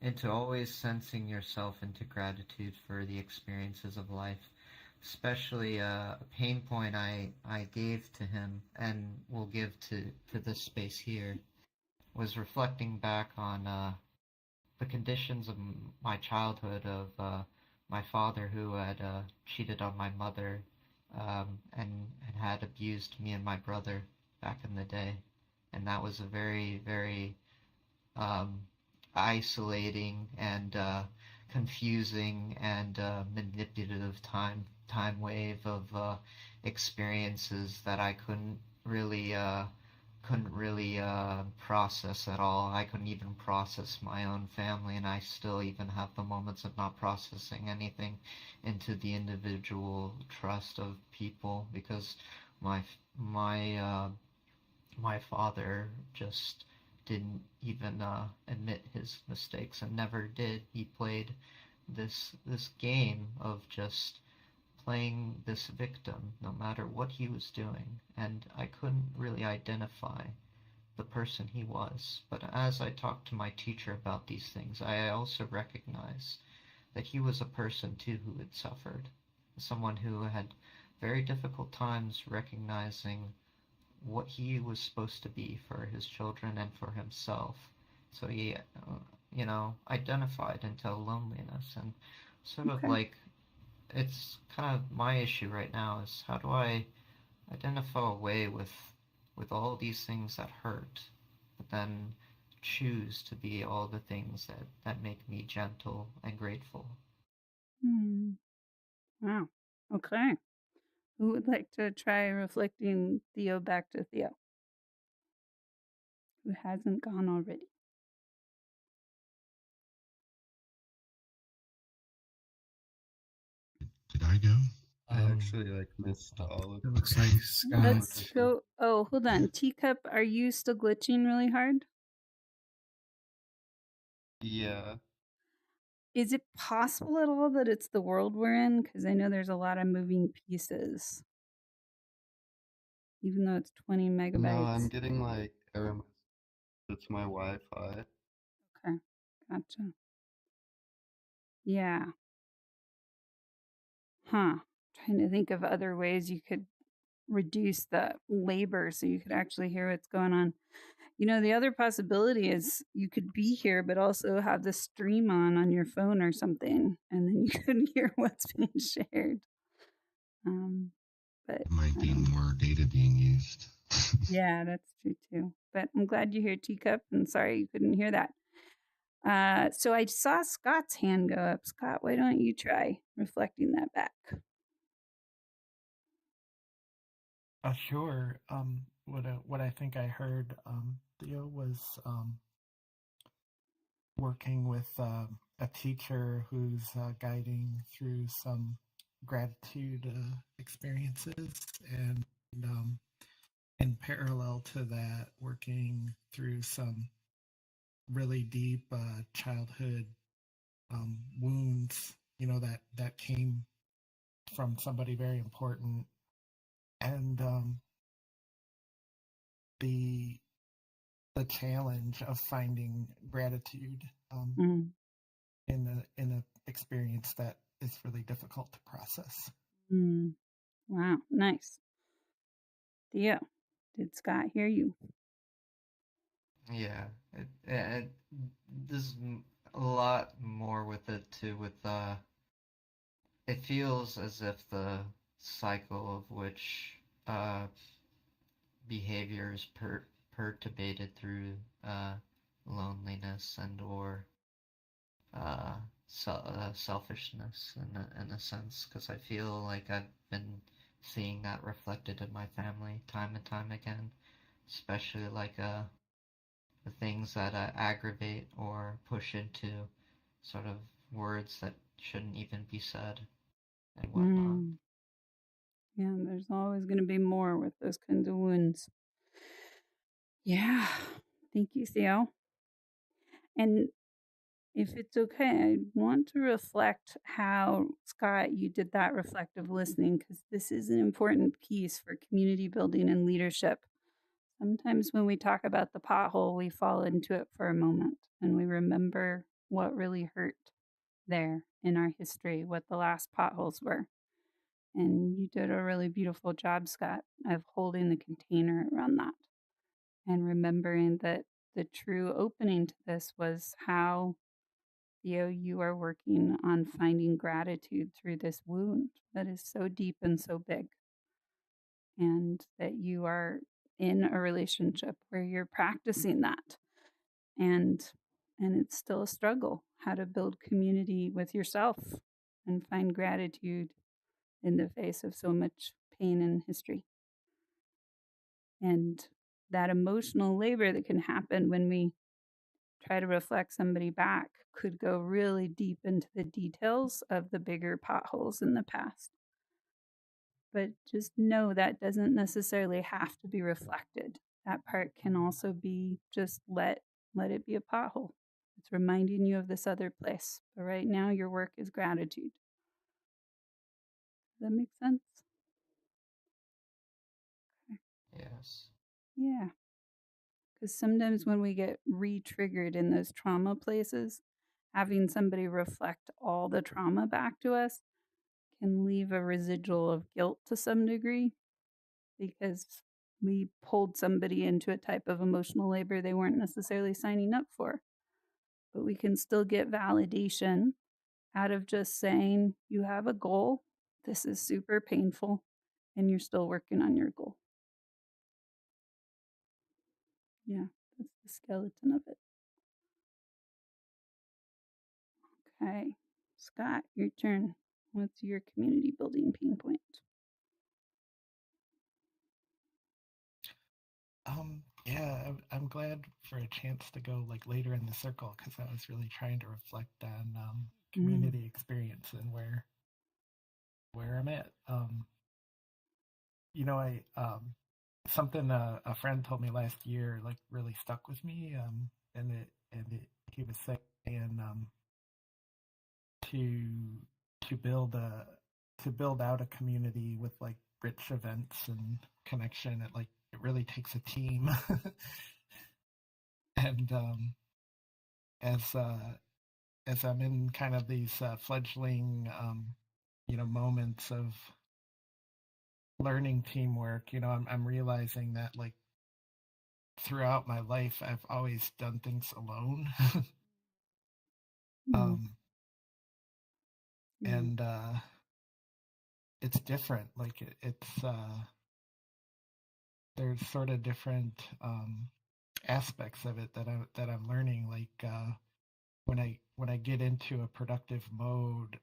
into always sensing yourself into gratitude for the experiences of life. Especially a pain point I gave to him and will give to this space here was reflecting back on the conditions of my childhood, of my father who had cheated on my mother, and had abused me and my brother back in the day. And that was a very, very isolating and confusing and manipulative time wave of experiences that I couldn't really process at all. I couldn't even process my own family, and I still even have the moments of not processing anything into the individual trust of people, because my father just didn't even admit his mistakes, and never did. He played this game of just playing this victim no matter what he was doing, and I couldn't really identify the person he was. But as I talked to my teacher about these things, I also recognized that he was a person too who had suffered, someone who had very difficult times recognizing what he was supposed to be for his children and for himself. So he, identified into loneliness and sort of Okay. like it's kind of my issue right now is how do I identify a way with all these things that hurt, but then choose to be all the things that make me gentle and grateful. Hmm. Wow. Okay. Who would like to try reflecting Theo back to Theo? Who hasn't gone already? Did I go? I actually missed all of It looks like Scott. Let's go. Oh, hold on. Teacup, are you still glitching really hard? Yeah. Is it possible at all that it's the world we're in? Because I know there's a lot of moving pieces, even though it's 20 No, I'm megabytes. getting error messages. It's my Wi-Fi. Okay, gotcha. Yeah. Huh. Trying to think of other ways you could reduce the labor so you could actually hear what's going on. You know, the other possibility is you could be here, but also have the stream on your phone or something, and then you couldn't hear what's being shared. But It might I be don't know. more data being used. Yeah, that's true too. But I'm glad you hear Teacup, and sorry you couldn't hear that. So I saw Scott's hand go up. Scott, why don't you try reflecting that back? Sure. What I think I heard, Theo was working with a teacher who's guiding through some gratitude experiences, and in parallel to that, working through some really deep childhood wounds. You know that came from somebody very important, and the the challenge of finding gratitude Mm, in a experience that is really difficult to process. mm. Wow, nice. Theo, did Scott hear you? Yeah, there's a lot more with it too. It feels as if the cycle of which behavior is perturbated through loneliness and or uh, selfishness in a sense, because I feel like I've been seeing that reflected in my family time and time again, especially the things that aggravate or push into sort of words that shouldn't even be said and whatnot. Mm. Yeah, there's always going to be more with those kinds of wounds. Yeah. Thank you, Theo. And if it's okay, I want to reflect how, Scott, you did that reflective listening, because this is an important piece for community building and leadership. Sometimes when we talk about the pothole, we fall into it for a moment and we remember what really hurt there in our history, what the last potholes were. And you did a really beautiful job, Scott, of holding the container around that and remembering that the true opening to this was how, Theo, you are working on finding gratitude through this wound that is so deep and so big, and that you are in a relationship where you're practicing that, and it's still a struggle how to build community with yourself and find gratitude in the face of so much pain and history. And that emotional labor that can happen when we try to reflect somebody back could go really deep into the details of the bigger potholes in the past. But just know that doesn't necessarily have to be reflected. That part can also be just let it be a pothole. It's reminding you of this other place. But right now your work is gratitude. Does that make sense? Yes. Yeah. Because sometimes when we get re triggered in those trauma places, having somebody reflect all the trauma back to us can leave a residual of guilt to some degree because we pulled somebody into a type of emotional labor they weren't necessarily signing up for. But we can still get validation out of just saying, you have a goal, this is super painful, and you're still working on your goal. Yeah, that's the skeleton of it. Okay, Scott, your turn. What's your community building pain point? Yeah, I'm glad for a chance to go like later in the circle because I was really trying to reflect on community experience and where I'm at. You know, I something a friend told me last year like really stuck with me. He was saying to to build a to build out a community with like rich events and connection. It really takes a team. And as as I'm in kind of these fledgling, moments of learning teamwork, I'm realizing that like throughout my life, I've always done things alone. um, and it's different. Like it's there's sort of different aspects of it that I'm learning. Like when I get into a productive mode,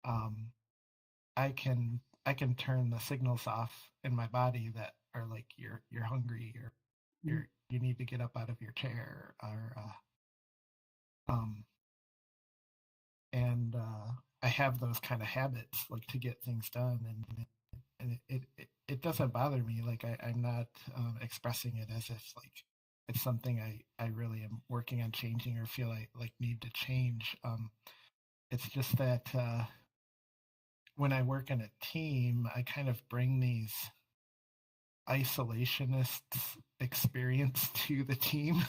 um, I can turn the signals off in my body that are like you're hungry or you need to get up out of your chair or um and I have those kind of habits like to get things done and it doesn't bother me like I'm not expressing it as if like it's something I really am working on changing or feel I like need to change. It's just that when I work in a team, I kind of bring these isolationist experience to the team,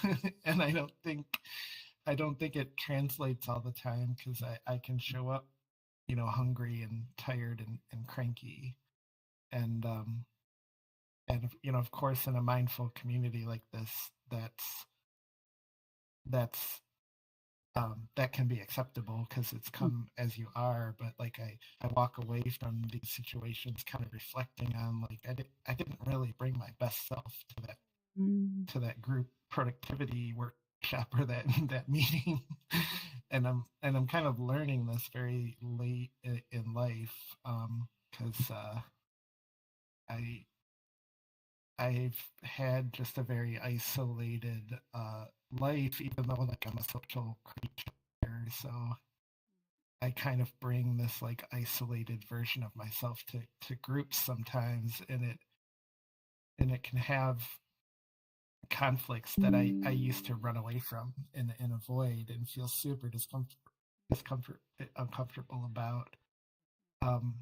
and I don't think it translates all the time because I can show up, hungry and tired and cranky, and of course in a mindful community like this, that's that can be acceptable because it's come as you are. But like I walk away from these situations kind of reflecting on like I didn't really bring my best self to that group productivity workshop or that meeting. And I'm kind of learning this very late in life because I I've had just a very isolated life, even though like I'm a social creature. So I kind of bring this like isolated version of myself to groups sometimes, and it can have conflicts that I used to run away from and avoid and feel super uncomfortable about. Um,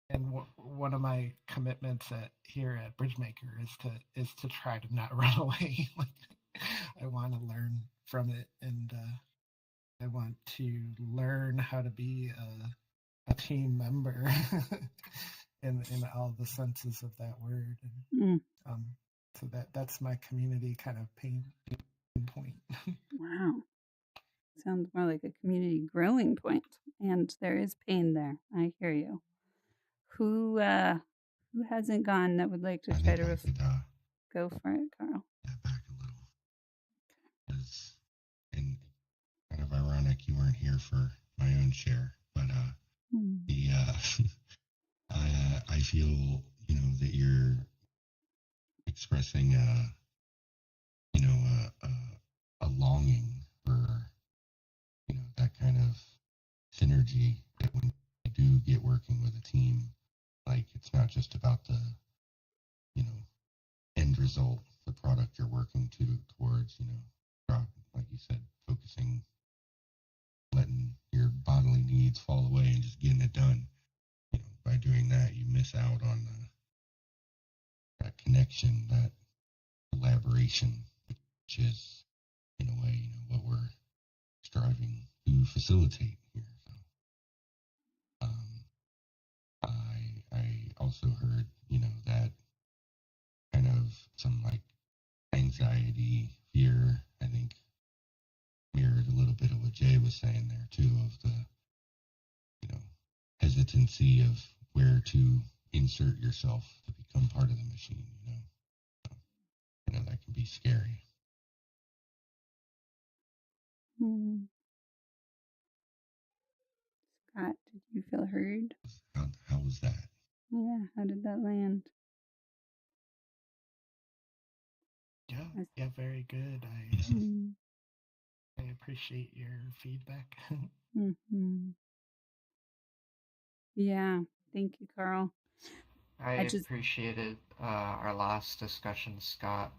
and one of my commitments here at Bridgemaker is to try to not run away. Like I want to learn from it, and I want to learn how to be a team member in all the senses of that word. And so that's my community kind of pain point. Wow. Sounds more like a community growing point. And there is pain there. I hear you. Who hasn't gone that would like to I try think to I could go for it, Carl? step back a little. Because, and kind of ironic you weren't here for my own share, but the I feel that you're expressing a longing for that kind of synergy that when you do get working with a team, like it's not just about the end result, the product you're working towards, like you said, focusing, letting your bodily needs fall away and just getting it done, by doing that, you miss out on that connection, that collaboration, which is, in a way, what we're striving to facilitate here. So, I also heard, that kind of some like anxiety, fear, I think mirrored a little bit of what Jay was saying there too, of the, hesitancy of where to insert yourself to become part of the machine, So, that can be scary. Hmm. Scott, did you feel heard? How was that? Yeah, how did that land? Yeah, very good. Mm. I appreciate your feedback. Mm-hmm. Yeah, thank you, Carl. I I just appreciated our last discussion, Scott,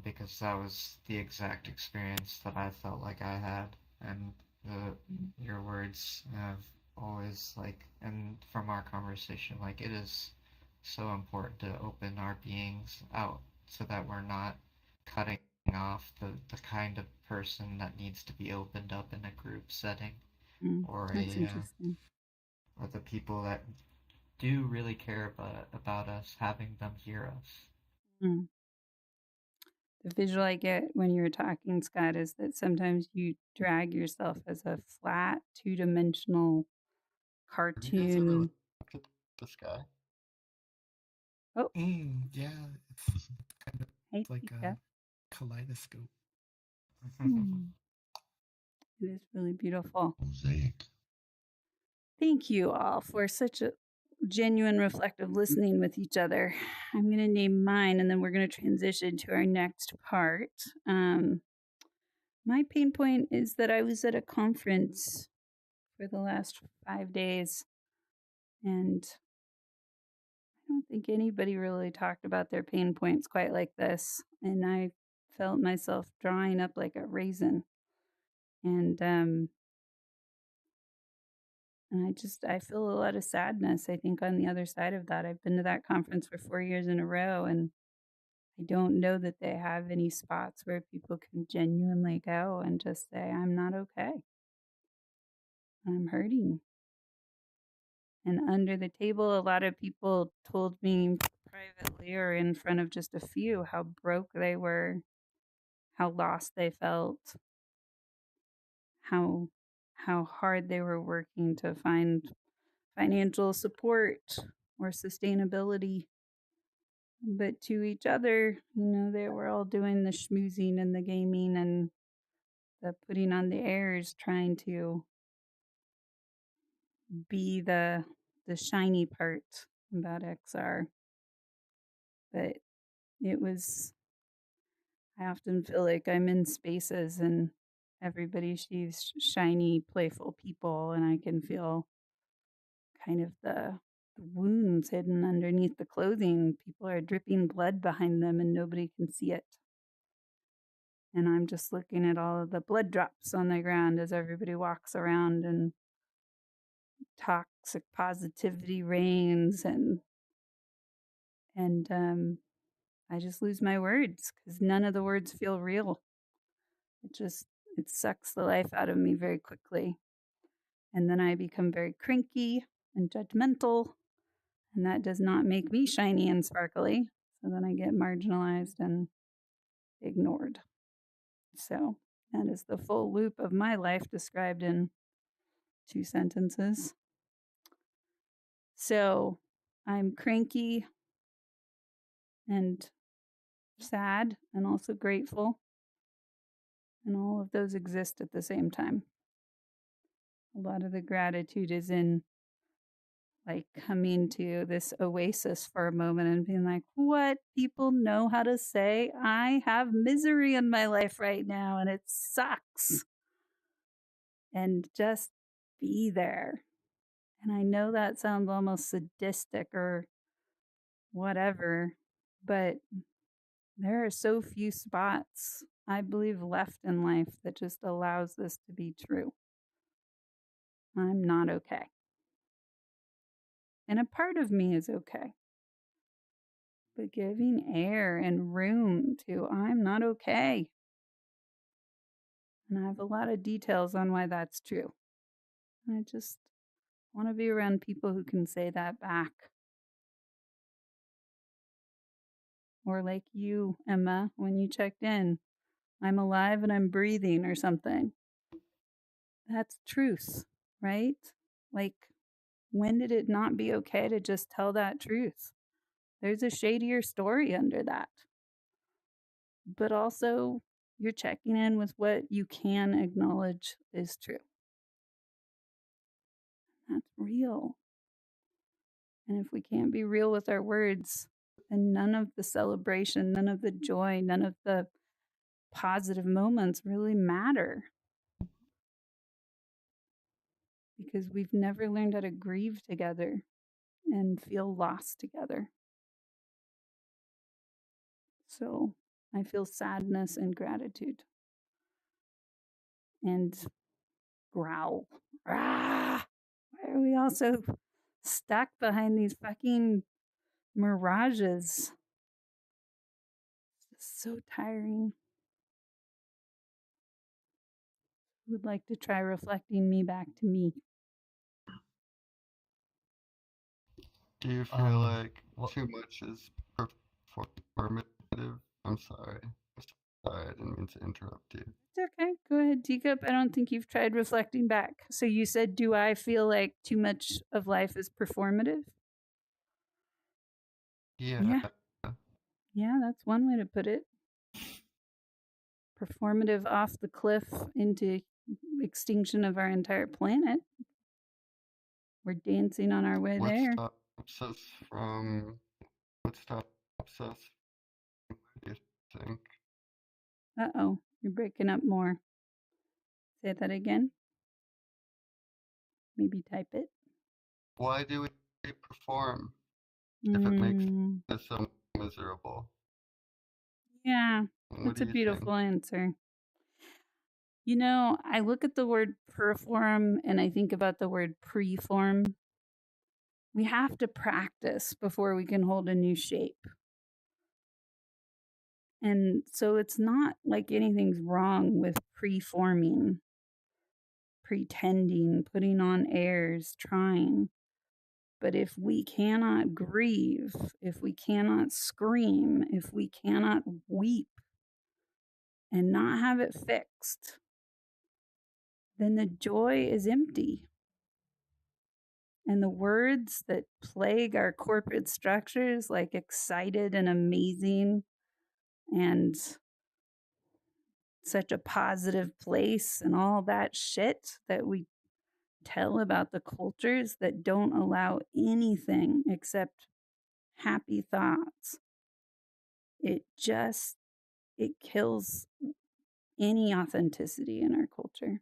because that was the exact experience that I felt like I had, and your words have always and from our conversation, it is so important to open our beings out so that we're not cutting off the kind of person that needs to be opened up in a group setting, or that's interesting. or the people that do really care about us, having them hear us. Mm. The visual I get when you're talking, Scott, is that sometimes you drag yourself as a flat, two-dimensional cartoon. The sky. Oh, Yeah, it's kind of hey, like Pika. a kaleidoscope. It is really beautiful. Mosaic. Thank you all for such a genuine, reflective listening with each other. I'm going to name mine and then we're going to transition to our next part. My pain point is that I was at a conference for the last 5 days and I don't think anybody really talked about their pain points quite like this. And I felt myself drawing up like a raisin. And I feel a lot of sadness, I think, on the other side of that. I've been to that conference for 4 years in a row, and I don't know that they have any spots where people can genuinely go and just say, I'm not okay. I'm hurting. And under the table, a lot of people told me privately or in front of just a few how broke they were, how lost they felt, how hard they were working to find financial support or sustainability. But to each other, they were all doing the schmoozing and the gaming and the putting on the airs, trying to be the shiny part about XR. But it was, I often feel like I'm in spaces and everybody sees shiny, playful people, and I can feel kind of the wounds hidden underneath the clothing. People are dripping blood behind them and nobody can see it. And I'm just looking at all of the blood drops on the ground as everybody walks around and toxic positivity reigns and I just lose my words because none of the words feel real. It sucks the life out of me very quickly. And then I become very cranky and judgmental, and that does not make me shiny and sparkly. So then I get marginalized and ignored. So that is the full loop of my life described in 2 sentences. So I'm cranky and sad and also grateful. And all of those exist at the same time. A lot of the gratitude is in coming to this oasis for a moment and being like, what? People know how to say, I have misery in my life right now and it sucks. And just be there. And I know that sounds almost sadistic or whatever, but there are so few spots, I believe, left in life that just allows this to be true. I'm not okay. And a part of me is okay. But giving air and room to, I'm not okay. And I have a lot of details on why that's true. And I just want to be around people who can say that back. Or like you, Emma, when you checked in, I'm alive and I'm breathing or something. That's truth, right? Like, when did it not be okay to just tell that truth? There's a shadier story under that. But also, you're checking in with what you can acknowledge is true. That's real. And if we can't be real with our words, then none of the celebration, none of the joy, none of the positive moments really matter. Because we've never learned how to grieve together and feel lost together. So I feel sadness and gratitude. And growl. Rah! Why are we all so stuck behind these fucking mirages? It's so tiring. Would like to try reflecting me back to me. Do you feel like too much is performative? I'm sorry. I didn't mean to interrupt you. It's okay. Go ahead, Teacup. I don't think you've tried reflecting back. So you said, do I feel like too much of life is performative? Yeah. Yeah, that's one way to put it. Performative off the cliff into extinction of our entire planet. We're dancing on our way there. What stops us, do you think? Uh-oh, you're breaking up more. Say that again. Maybe type it. Why do we perform if it makes us so miserable? Yeah, What that's do a you beautiful think? answer. You know, I look at the word perform and I think about the word preform. We have to practice before we can hold a new shape. And so it's not like anything's wrong with preforming, pretending, putting on airs, trying. But if we cannot grieve, if we cannot scream, if we cannot weep and not have it fixed, then the joy is empty. And the words that plague our corporate structures, like excited and amazing and such a positive place and all that shit that we tell about the cultures that don't allow anything except happy thoughts, it kills any authenticity in our culture.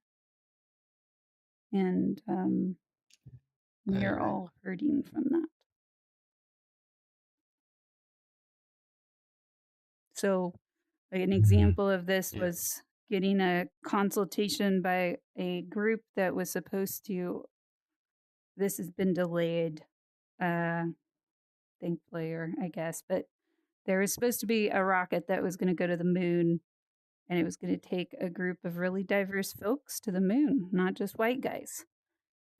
And we are all hurting from that. So an example of this was getting a consultation by a group that was supposed to, this has been delayed, thankfully, or I guess, but there was supposed to be a rocket that was going to go to the moon, and it was going to take a group of really diverse folks to the moon, not just white guys.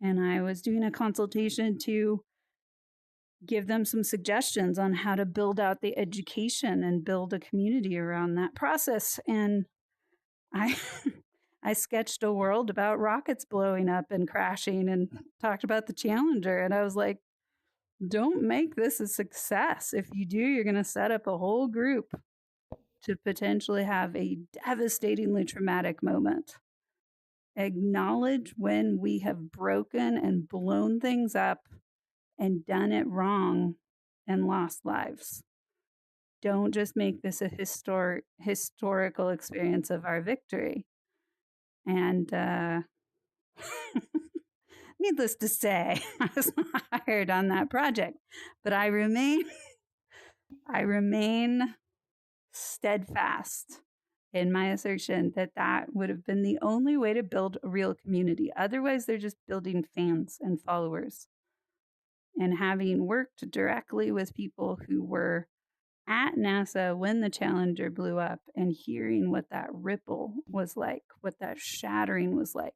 And I was doing a consultation to give them some suggestions on how to build out the education and build a community around that process. And I I sketched a world about rockets blowing up and crashing and talked about the Challenger. And I was like, don't make this a success. If you do, you're going to set up a whole group to potentially have a devastatingly traumatic moment. Acknowledge when we have broken and blown things up and done it wrong and lost lives. Don't just make this a historical experience of our victory. And needless to say, I was not hired on that project, but I remain steadfast in my assertion that that would have been the only way to build a real community. Otherwise, they're just building fans and followers. And having worked directly with people who were at NASA when the Challenger blew up and hearing what that ripple was like, what that shattering was like,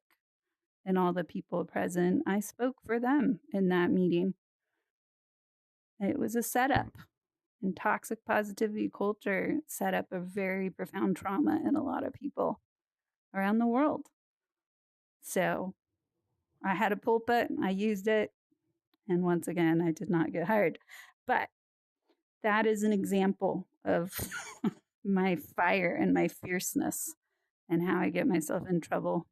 and all the people present, I spoke for them in that meeting. It was a setup, and toxic positivity culture set up a very profound trauma in a lot of people around the world. So I had a pulpit, I used it, and once again, I did not get hired. But that is an example of my fire and my fierceness and how I get myself in trouble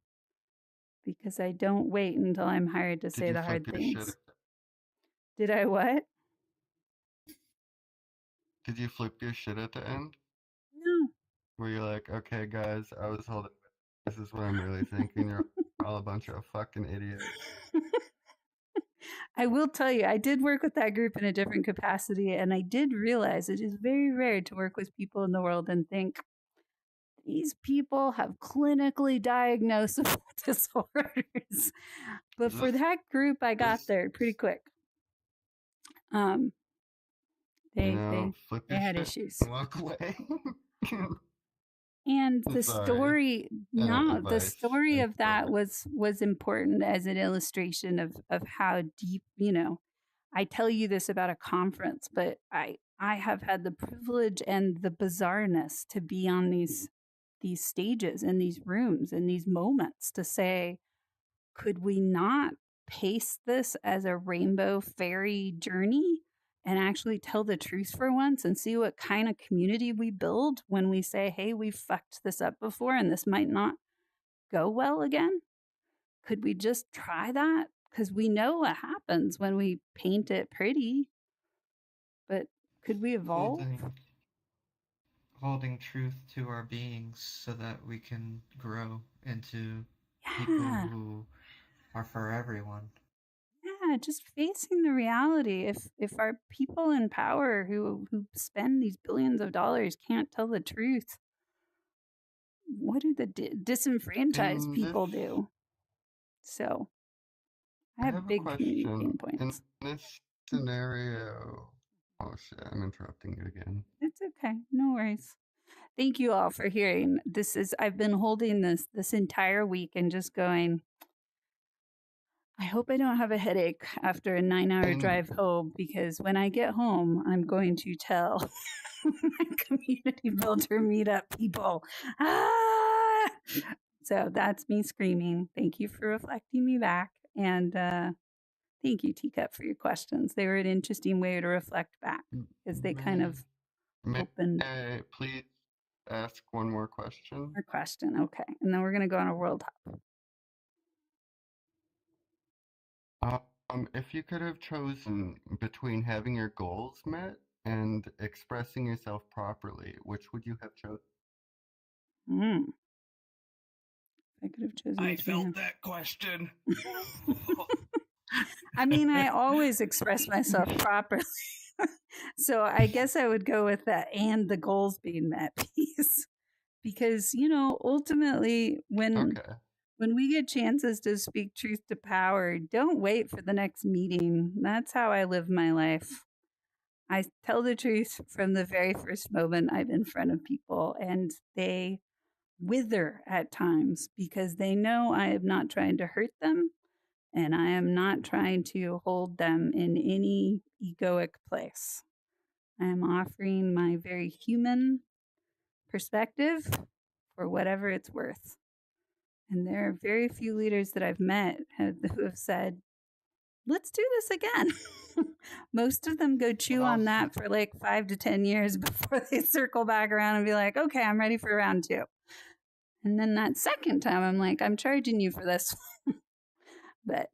because I don't wait until I'm hired to Did say you the flip hard your shit? things. Did I what? Did you flip your shit at the end? No. Where you're like, okay, guys, I was holding. This is what I'm really thinking. You're all a bunch of fucking idiots. I will tell you, I did work with that group in a different capacity, and I did realize it is very rare to work with people in the world and think these people have clinically diagnosable disorders. But for that group, I got there pretty quick. They Flip your had shit issues. and walk away. And the Sorry. the Advice. story Thanks, of that brother. was important as an illustration of how deep, I tell you this about a conference, but I have had the privilege and the bizarreness to be on these stages and these rooms and these moments to say, could we not pace this as a rainbow fairy journey and actually tell the truth for once and see what kind of community we build when we say, hey, we've fucked this up before and this might not go well again? Could we just try that? Because we know what happens when we paint it pretty. But could we evolve? Holding truth to our beings so that we can grow into people who are for everyone. Yeah, just facing the reality. If our people in power who spend these billions of dollars can't tell the truth, what do the disenfranchised people do? So I have big community pain points. In this scenario, oh shit, I'm interrupting you again. It's okay, no worries. Thank you all for hearing. I've been holding this entire week and just going, I hope I don't have a headache after a 9-hour drive home, because when I get home, I'm going to tell my community builder meetup people. Ah! So that's me screaming. Thank you for reflecting me back. And thank you, Teacup, for your questions. They were an interesting way to reflect back because they kind of opened. Please ask one more question. More question, okay. And then we're going to go on a world hop. If you could have chosen between having your goals met and expressing yourself properly, which would you have chosen? I could have chosen. I felt that question. I mean, I always express myself properly. So I guess I would go with that and the goals being met piece. Because, ultimately when we get chances to speak truth to power, don't wait for the next meeting. That's how I live my life. I tell the truth from the very first moment I'm in front of people, and they wither at times because they know I am not trying to hurt them and I am not trying to hold them in any egoic place. I am offering my very human perspective for whatever it's worth. And there are very few leaders that I've met who have said, let's do this again. Most of them go chew on that for like 5 to 10 years before they circle back around and be like, okay, I'm ready for round 2. And then that second time, I'm like, I'm charging you for this. But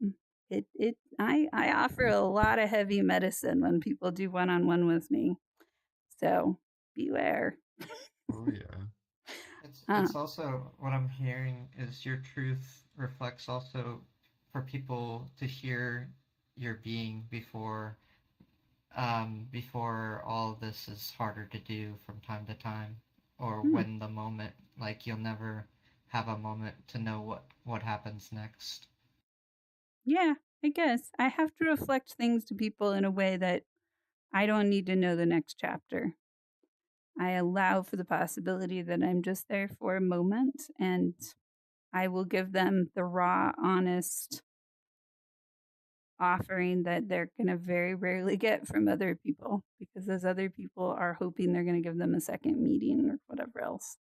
I offer a lot of heavy medicine when people do one-on-one with me. So beware. Oh yeah. It's also what I'm hearing is your truth reflects also for people to hear your being before all this is harder to do from time to time, or when the moment, like you'll never have a moment to know what happens next. Yeah, I guess I have to reflect things to people in a way that I don't need to know the next chapter. I allow for the possibility that I'm just there for a moment, and I will give them the raw, honest offering that they're going to very rarely get from other people, because those other people are hoping they're going to give them a second meeting or whatever else.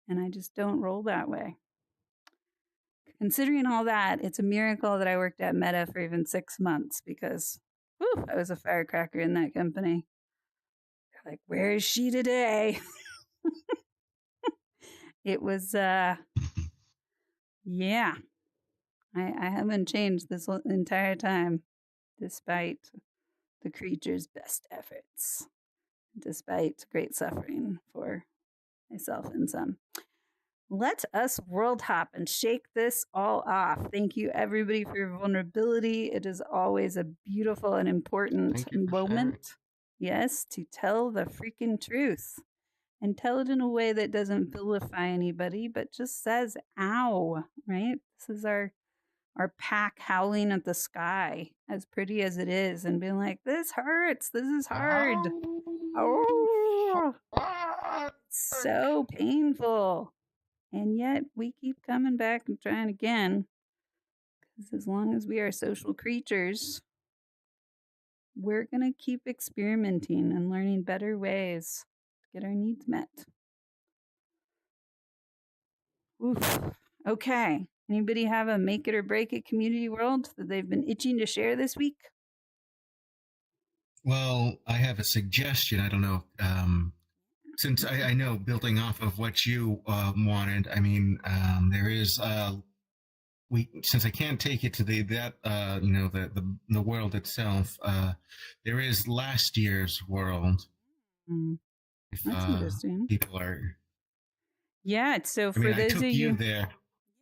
And I just don't roll that way. Considering all that, it's a miracle that I worked at Meta for even 6 months, because whew, I was a firecracker in that company. They're like, where is she today? It was, yeah, I haven't changed this entire time, despite the creature's best efforts, despite great suffering for myself and some. Let us world hop and shake this all off. Thank you, everybody, for your vulnerability. It is always a beautiful and important Thank you for sharing. moment. Yes, to tell the freaking truth and tell it in a way that doesn't vilify anybody, but just says, ow, right? This is our pack howling at the sky, as pretty as it is, and being like, this hurts. This is hard. Oh, so painful. And yet we keep coming back and trying again. Because as long as we are social creatures, we're going to keep experimenting and learning better ways to get our needs met. Oof. Okay. Anybody have a make it or break it community world that they've been itching to share this week? Well, I have a suggestion. I don't know. Since I know, building off of what you wanted, I mean, there is since I can't take it to the world itself. There is last year's world. If That's interesting. people are, Yeah. So I for mean, I those took of you you, there.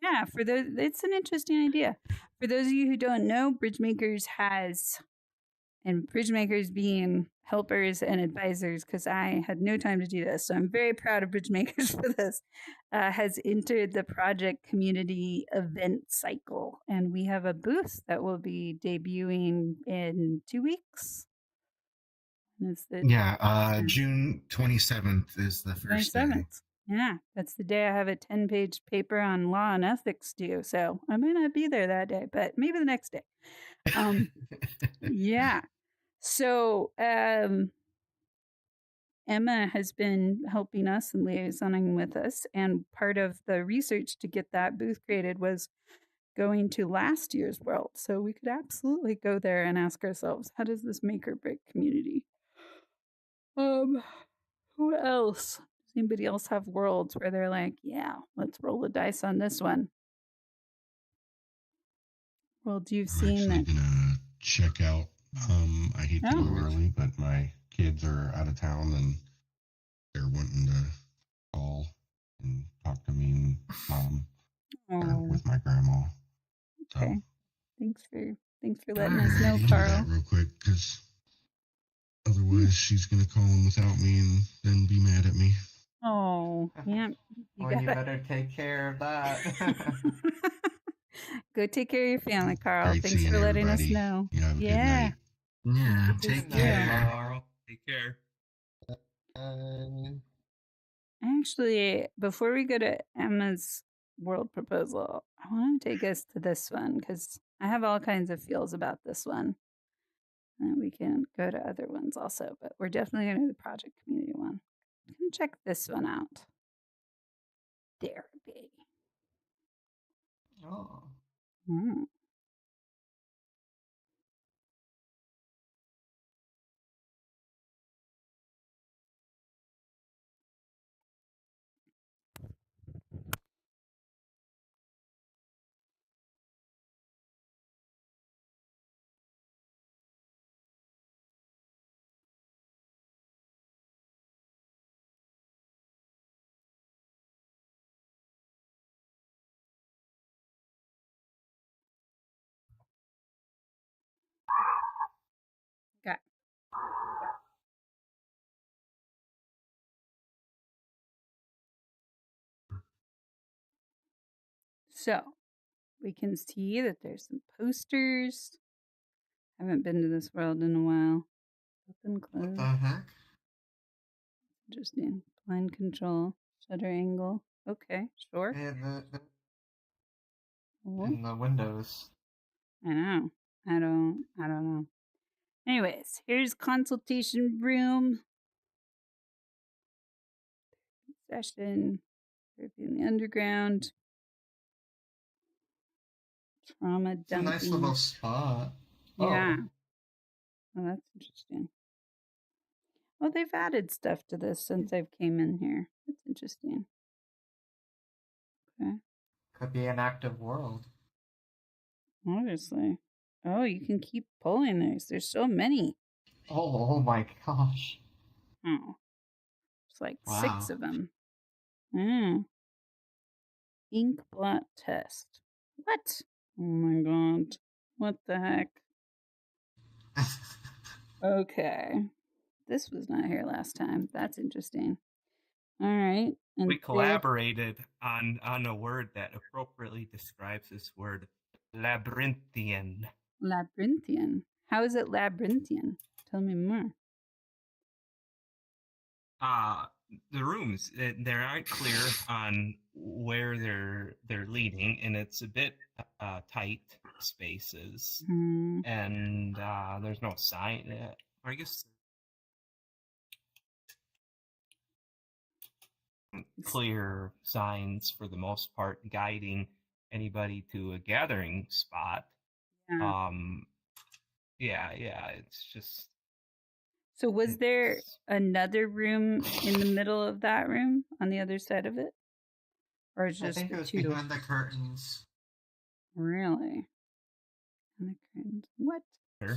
yeah, for those, it's an interesting idea. For those of you who don't know, Bridgemakers has, and Bridgemakers being helpers and advisors, because I had no time to do this, so I'm very proud of Bridgemakers for this, has entered the project community event cycle. And we have a booth that will be debuting in 2 weeks. And it's the June 27th is the first day. 27th. Yeah, that's the day I have a 10-page paper on law and ethics due. So I may not be there that day, but maybe the next day. Yeah. So Emma has been helping us and liaisoning with us. And part of the research to get that booth created was going to last year's world. So we could absolutely go there and ask ourselves, how does this make or break community? Who else? Does anybody else have worlds where they're like, yeah, let's roll the dice on this one? World you've I'm seen actually that. gonna check out. I hate to go early, but my kids are out of town and they're wanting to call and talk to me and mom or with my grandma. Okay. So Thanks for letting us know, do Carl. that real quick because otherwise she's gonna call them without me and then be mad at me. Oh, yeah. Well, you better take care of that. Go take care of your family, Carl. Great Thanks seeing for letting us everybody. know. You have a good Yeah. night. Yeah, Good to take see Good night, care. Carl. Take care. Actually, before we go to Emma's world proposal, I want to take us to this one because I have all kinds of feels about this one. And we can go to other ones also, but we're definitely going to the project community one. You can check this one out. Therapy. Oh. Mm. Okay. So We can see that there's some posters. Haven't been to this world in a while. Open, What close. the heck? Interesting. Blind control. Shutter angle. Okay, sure. And Cool. in the windows. I know. I don't know. Anyways, here's consultation room. Session. Therapy in the underground. Trauma It's a dumping. nice little spot. Yeah. Oh. Oh, that's interesting. Well, they've added stuff to this since I've came in here. That's interesting. Okay. Could be an active world. Obviously. Oh, you can keep pulling these. There's so many. Oh my gosh. Oh. It's like Wow. 6 of them. Ink blot test. What? Oh my god. What the heck? Okay. This was not here last time. That's interesting. All right. And We collaborated on a word that appropriately describes this word, labyrinthian. Labyrinthian. How is it labyrinthian? Tell me more. The rooms, they aren't clear on where they're leading, and it's a bit tight spaces, and there's no sign. Or I guess clear signs for the most part guiding anybody to a gathering spot. Yeah. It's just. So was there another room in the middle of that room on the other side of it? Or is I just think the it was 2? behind the curtains. Really? And the curtains. What?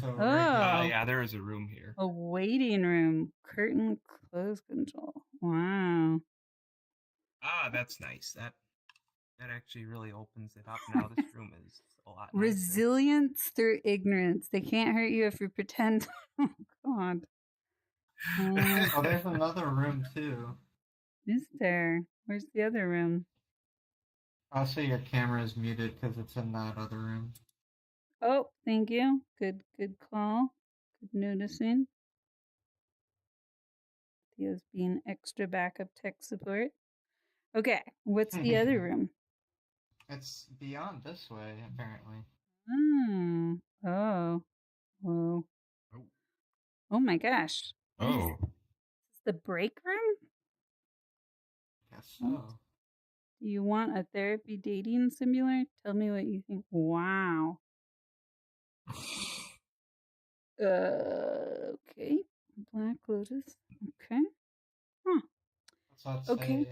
So Yeah, there is a room here. A waiting room. Curtain close control. Wow. That's nice. That actually really opens it up. Now this room is a lot nicer. Resilience through ignorance. They can't hurt you if you pretend. Oh, God. Oh, there's another room too. Is there? Where's the other room? Also, your camera is muted because it's in that other room. Oh, thank you. Good call. Good noticing. Theo's being extra backup tech support. Okay, what's the other room? It's beyond this way, apparently. Oh. Whoa. Oh my gosh. Oh. Is this the break room? Guess so. Do you want a therapy dating simulator? Tell me what you think. Wow. Okay. Black Lotus. Okay. Huh. What's that Okay. say,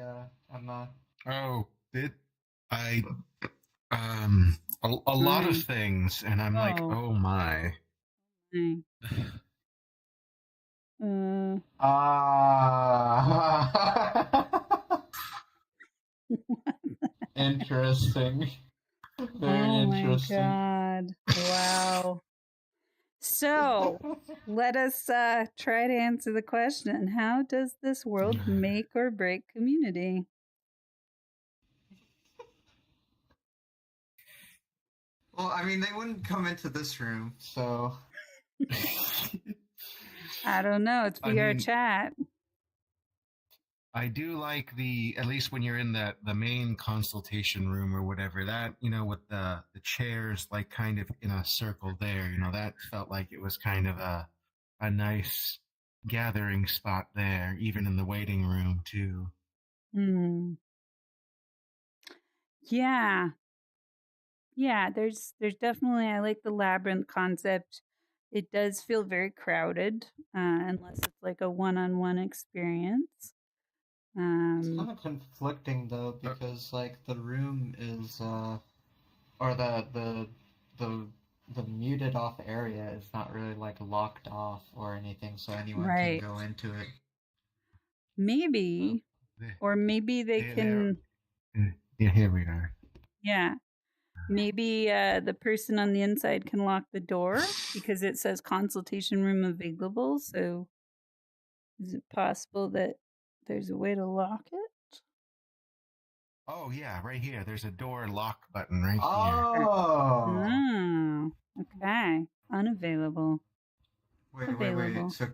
Emma? Oh, a lot of things, and I'm like, oh my. Interesting. Very interesting. Oh my god. Wow. So, let us try to answer the question. How does this world make or break community? Well, I mean, they wouldn't come into this room, so. I don't know. It's VR chat. I do like at least when you're in the main consultation room or whatever, that, with the chairs like kind of in a circle there, that felt like it was kind of a nice gathering spot there, even in the waiting room too. Yeah. Yeah, there's definitely, I like the labyrinth concept. It does feel very crowded, unless it's like a one-on-one experience. It's kind of conflicting though, because like the room is or the muted off area is not really like locked off or anything, so anyone can go into it. Maybe, or maybe they can. Yeah, here we are. Yeah, maybe the person on the inside can lock the door because it says consultation room available. So, is it possible that there's a way to lock it? Oh yeah, right here. There's a door lock button right here. Oh. Oh, okay. Unavailable. Wait. Available. So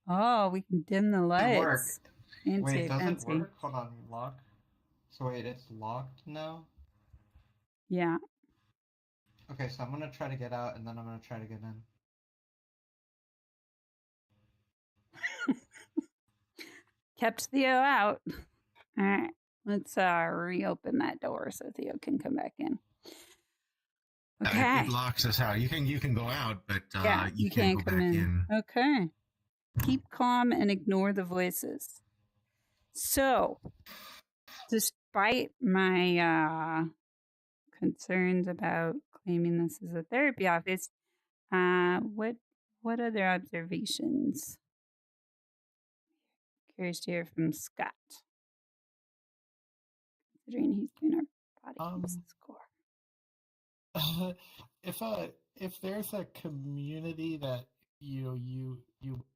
Oh, we can dim the it work. lights. Fancy, Wait, does it fancy. work? Hold on, lock. So wait, it's locked now? Yeah. Okay, so I'm gonna try to get out and then I'm gonna try to get in. Kept Theo out. All right. Let's reopen that door so Theo can come back in. Okay. It locks us out. You can go out, but Yeah, you can't go come back in. Okay. Keep calm and ignore the voices. So, despite my concerns about claiming this as a therapy office, what other observations? Curious to hear from Scott, considering he's doing our body score. If there's a community that you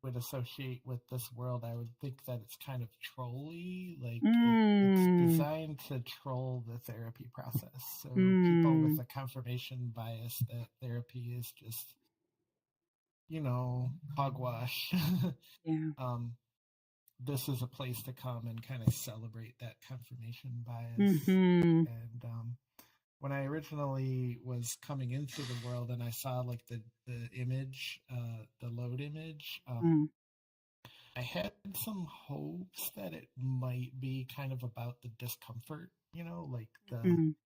would associate with this world, I would think that it's kind of trolly. Like it's designed to troll the therapy process. So people with a confirmation bias that therapy is just, hogwash. Yeah. This is a place to come and kind of celebrate that confirmation bias. Mm-hmm. And when I originally was coming into the world and I saw like the image, the load image, I had some hopes that it might be kind of about the discomfort, like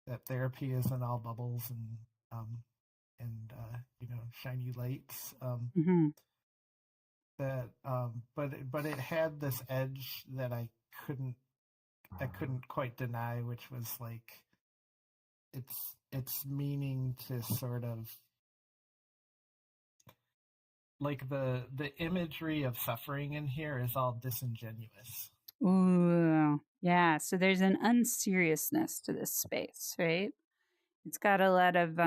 that therapy isn't all bubbles and shiny lights. That but it had this edge that I couldn't quite deny, which was like it's meaning to sort of like the imagery of suffering in here is all disingenuous. Ooh, yeah. So there's an unseriousness to this space, right? It's got a lot of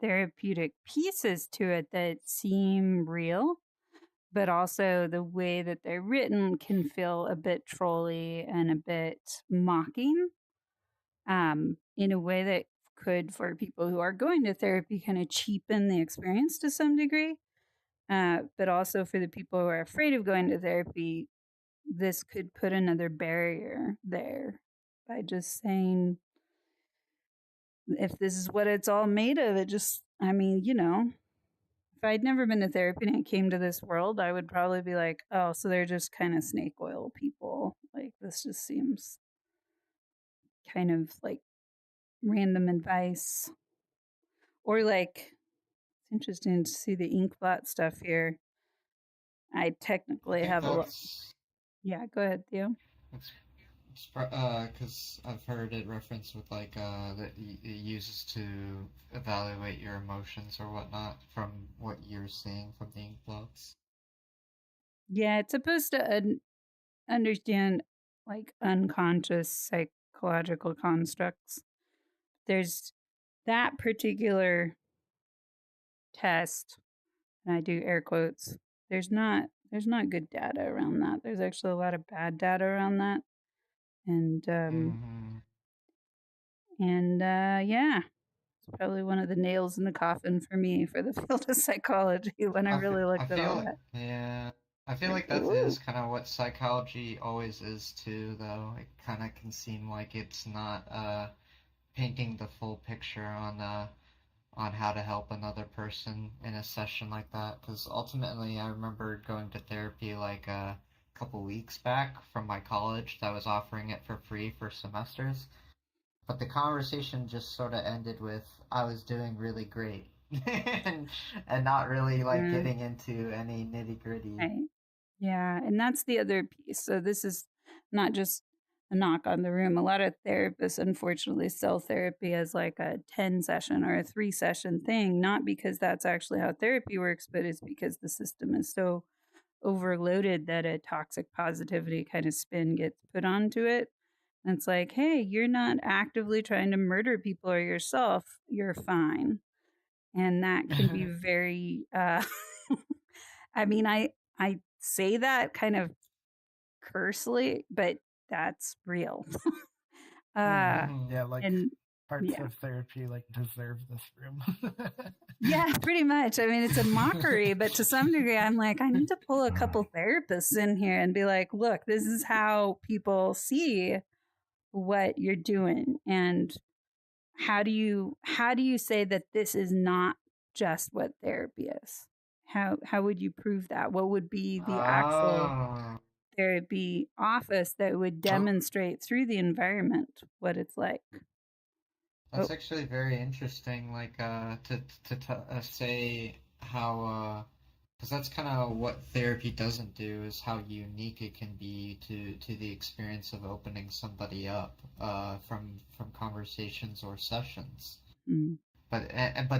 therapeutic pieces to it that seem real, but also the way that they're written can feel a bit trolly and a bit mocking, in a way that could, for people who are going to therapy, kind of cheapen the experience to some degree. But also for the people who are afraid of going to therapy, this could put another barrier there by just saying, if this is what it's all made of, it just, if I'd never been to therapy and I came to this world, I would probably be like, oh, so they're just kind of snake oil people. Like, this just seems kind of like random advice. Or like, it's interesting to see the ink blot stuff here. I technically have a lot. Yeah, go ahead, Theo. Because I've heard it referenced with like that it uses to evaluate your emotions or whatnot from what you're seeing from the ink blots. Yeah, it's supposed to understand like unconscious psychological constructs. There's that particular test, and I do air quotes. There's not good data around that. There's actually a lot of bad data around that, and yeah, it's probably one of the nails in the coffin for me for the field of psychology when I really looked at all that. Yeah, I feel like that is kind of what psychology always is too, though. It kind of can seem like it's not painting the full picture on how to help another person in a session like that. Because ultimately, I remember going to therapy like a couple weeks back from my college that was offering it for free for semesters. But the conversation just sort of ended with, I was doing really great. and not really like getting into any nitty gritty. Right. Yeah, and that's the other piece. So this is not just a knock on the room. A lot of therapists, unfortunately, sell therapy as like a 10 session or a 3 session thing, not because that's actually how therapy works, but it's because the system is so overloaded that a toxic positivity kind of spin gets put onto it. And it's like, hey, you're not actively trying to murder people or yourself. You're fine. And that can be very, I mean, I say that kind of cursely, but that's real. Yeah, like and parts yeah. of therapy like deserve this room. Yeah, pretty much. I mean, it's a mockery, but to some degree, I'm like, I need to pull a couple therapists in here and be like, look, this is how people see what you're doing, and how do you say that this is not just what therapy is? How would you prove that? What would be the actual Oh, therapy office that would demonstrate through the environment what it's like? that's Oh, actually very interesting. Like, say how, because that's kind of what therapy doesn't do, is how unique it can be to the experience of opening somebody up, from conversations or sessions. mm, But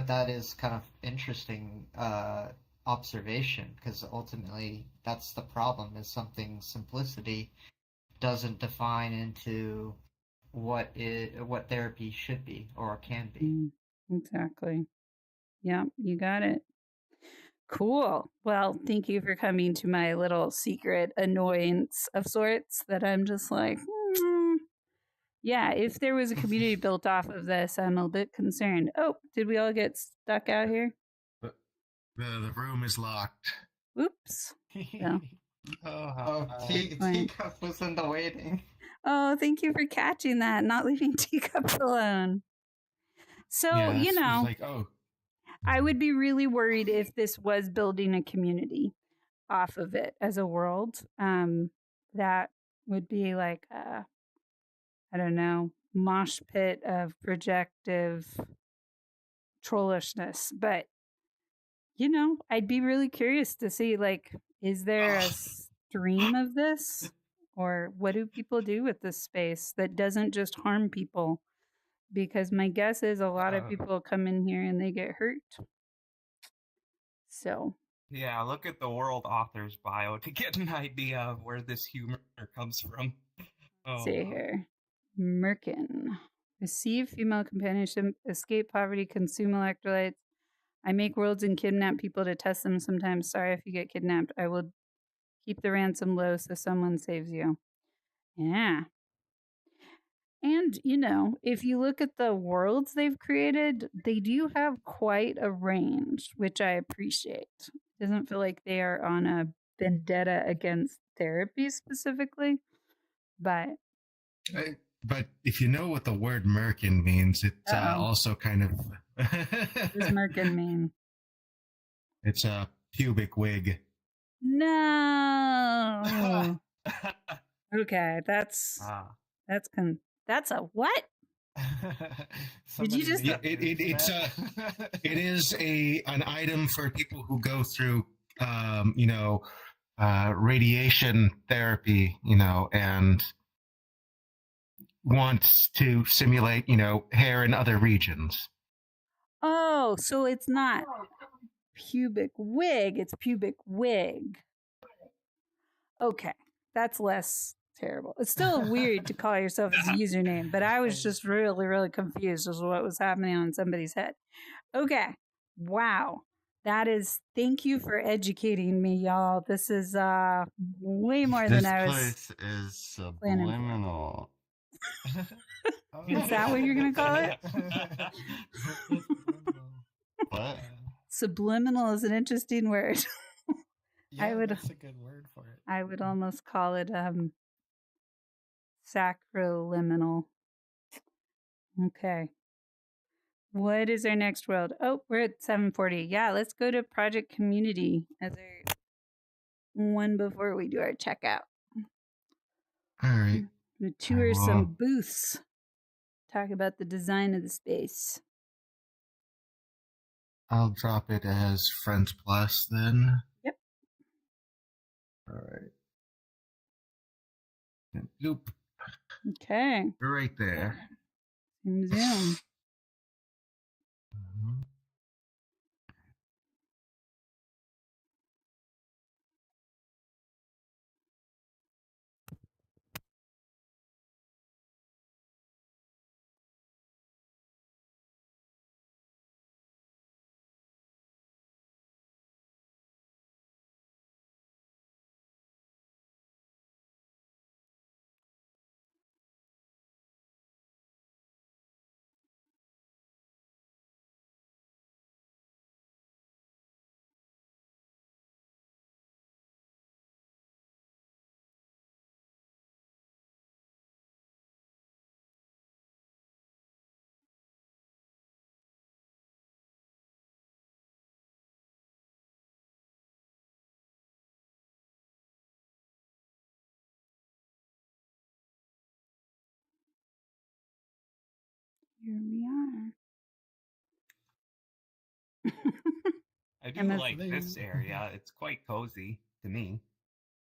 that is kind of interesting observation, because ultimately that's the problem, is something simplicity doesn't define into what therapy should be or can be. exactly. Yeah, you got it. Cool. Well, thank you for coming to my little secret annoyance of sorts that I'm just like, yeah, if there was a community built off of this, I'm a bit concerned. Oh, did we all get stuck out here? The room is locked. Oops. Yeah. Oh, Fine. Teacup was in the waiting. Oh, thank you for catching that, not leaving teacups alone. So, Yeah, it's like, oh, I would be really worried if this was building a community off of it as a world. That would be like I don't know, mosh pit of projective trollishness. But, I'd be really curious to see, like, is there a stream of this? Or what do people do with this space that doesn't just harm people? Because my guess is a lot of people come in here and they get hurt. So, Yeah, look at the world author's bio to get an idea of where this humor comes from. Oh, see here. Merkin. Receive female companionship, escape poverty, consume electrolytes. I make worlds and kidnap people to test them sometimes. Sorry if you get kidnapped. I will keep the ransom low so someone saves you. Yeah. And, if you look at the worlds they've created, they do have quite a range, which I appreciate. It doesn't feel like they are on a vendetta against therapy specifically, but but if you know what the word merkin means, it's uh-oh. also kind of. What does Merkin mean? It's a pubic wig. No. Okay, that's ah, that's that's a what? Did you just? Yeah, it is an item for people who go through radiation therapy, and wants to simulate hair in other regions. Oh, so it's not pubic wig, it's pubic wig. Okay, that's less terrible. It's still weird to call yourself as a username, but I was just really, really confused as to what was happening on somebody's head. Okay, wow. Thank you for educating me, y'all. This is way more than This I was place is planning for. subliminal. Is that what you're going to call it? What? Subliminal is an interesting word. Yeah, that's a good word for it. I would almost call it sacriliminal. Okay. What is our next world? Oh, we're at 740. Yeah, let's go to Project Community as our one before we do our checkout. All right. We tour some booths. Talk about the design of the space. I'll drop it as Friends Plus then. Yep. All right. Loop. Okay. We're right there. Zoom. Here we are. I do Emma's like this area. It's quite cozy to me.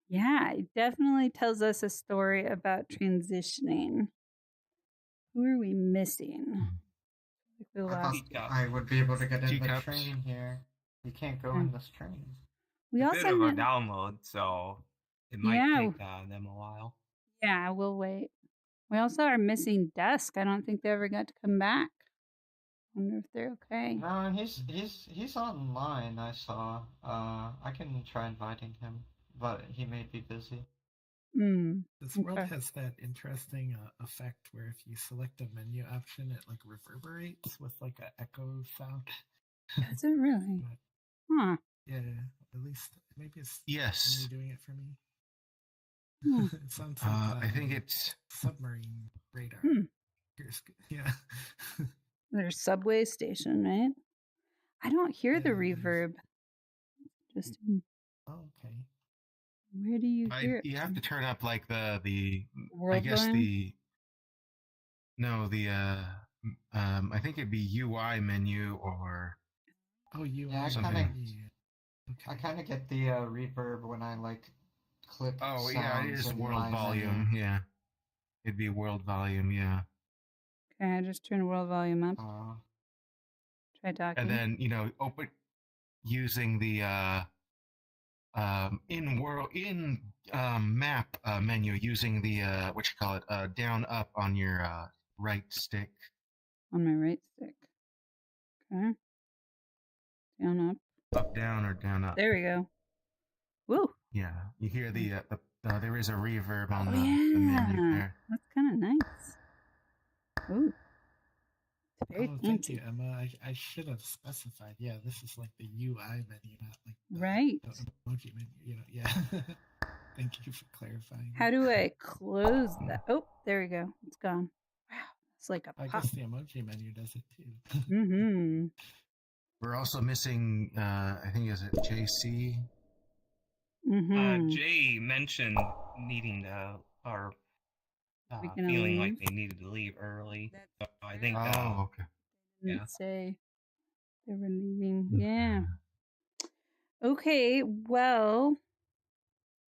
Yeah, it definitely tells us a story about transitioning. Who are we missing? I The thought last I would be able to get in the Teacups. train here. You can't go in this train. We a also bit of a met, download, so it might take them a while. yeah, we'll wait. We also are missing Dusk. I don't think they ever got to come back. Wonder if they're okay. No, he's online. I saw. I can try inviting him, but he may be busy. This world Okay. has that interesting effect where if you select a menu option, it like reverberates with like an echo sound. Is it really? But, Huh. yeah, at least maybe it's Yes. only doing it for me. Hmm. It sounds like I think it's submarine radar. Yeah. There's subway station, right? I don't hear the Yeah, there's- reverb. Just Oh, okay. where do you hear it? You have to turn up like the World I guess volume? the no the I think it'd be UI menu or Oh, you Yeah, something. I kind of get the reverb when I like click. Oh yeah, it sounds is in world my volume. menu. Yeah, it'd be world volume. Yeah. Okay, I just turned world volume up. Try talking. And then open using the in map menu using the what you call it down up on your right stick. On my right stick. Okay. Down up. Up down or down up. There we go. Woo. Yeah, you hear the there is a reverb on the Yeah, menu there. that's kind of nice. Ooh. It's very Oh, thank fancy. you, Emma. I should have specified. Yeah, this is like the UI menu, not like the Right. emoji menu. Yeah. Thank you for clarifying. How do I close that? Oh, there we go. It's gone. Wow. It's like a I pop. guess the emoji menu does it too. Mm-hmm. We're also missing I think is it JC? Mm-hmm. Jay mentioned needing to or gonna feeling like leave? they needed to leave early. That's So I think Oh, okay. Didn't Yeah. say they were leaving. Yeah. Okay, well,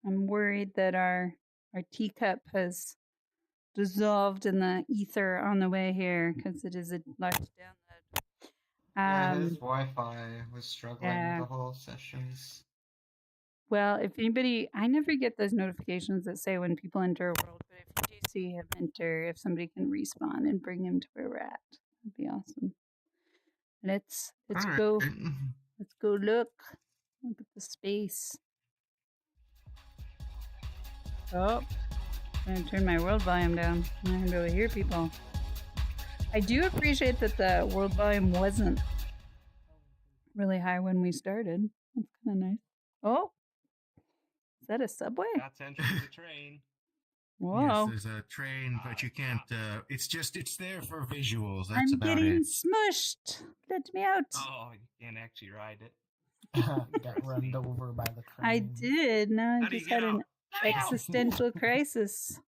I'm worried that our teacup has dissolved in the ether on the way here because it is a large download. Yeah, his Wi-Fi was struggling yeah. the whole sessions. Well, if anybody, I never get those notifications that say when people enter a world, but if you do see him enter, if somebody can respawn and bring him to where we're at, that'd be awesome. Let's go. Let's go look. Look at the space. Oh, I'm gonna turn my world volume down. I'm not gonna be able to hear people. I do appreciate that the world volume wasn't really high when we started. That's kind of nice. Oh, is that a subway? That's entering the train. Whoa. Yes, there's a train, but you can't. It's there for visuals. That's I'm about getting it. smushed. Let me out. Oh, you can't actually ride it. Got run over by the train. I did. Now I How do you just get had an out? existential crisis.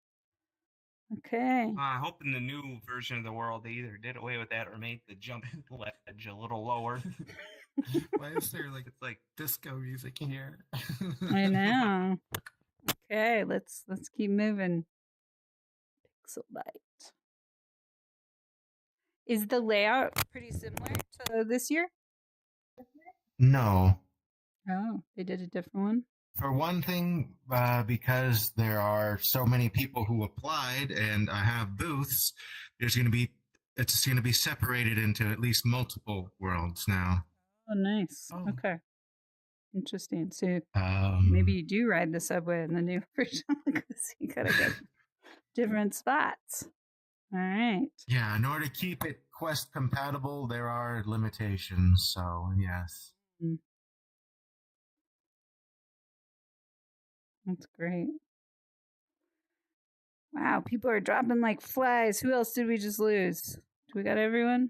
Okay. I hope in the new version of the world they either did away with that or made the jump ledge a little lower. Why is there like it's like disco music here? I know. Okay, let's keep moving. Pixel Byte. Is the layout pretty similar to this year? No. Oh, they did a different one. For one thing, because there are so many people who applied and I have booths, it's going to be separated into at least multiple worlds now. Oh, nice. Oh. Okay. Interesting. So Um, maybe you do ride the subway in the new version because you gotta get different spots. All right. Yeah, in order to keep it Quest compatible, there are limitations. So yes. That's great. Wow, people are dropping like flies. Who else did we just lose? Do we got everyone?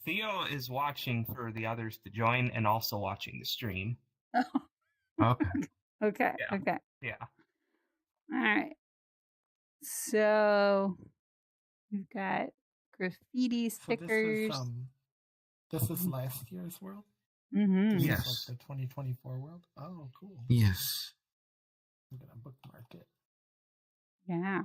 Theo is watching for the others to join and also watching the stream. Okay. Okay. Yeah. Okay. Yeah. All right. So we've got graffiti So stickers. this is last year's world? Mm-hmm. This Yes. is like the 2024 world? Oh, cool. Yes. I'm gonna bookmark it. Yeah.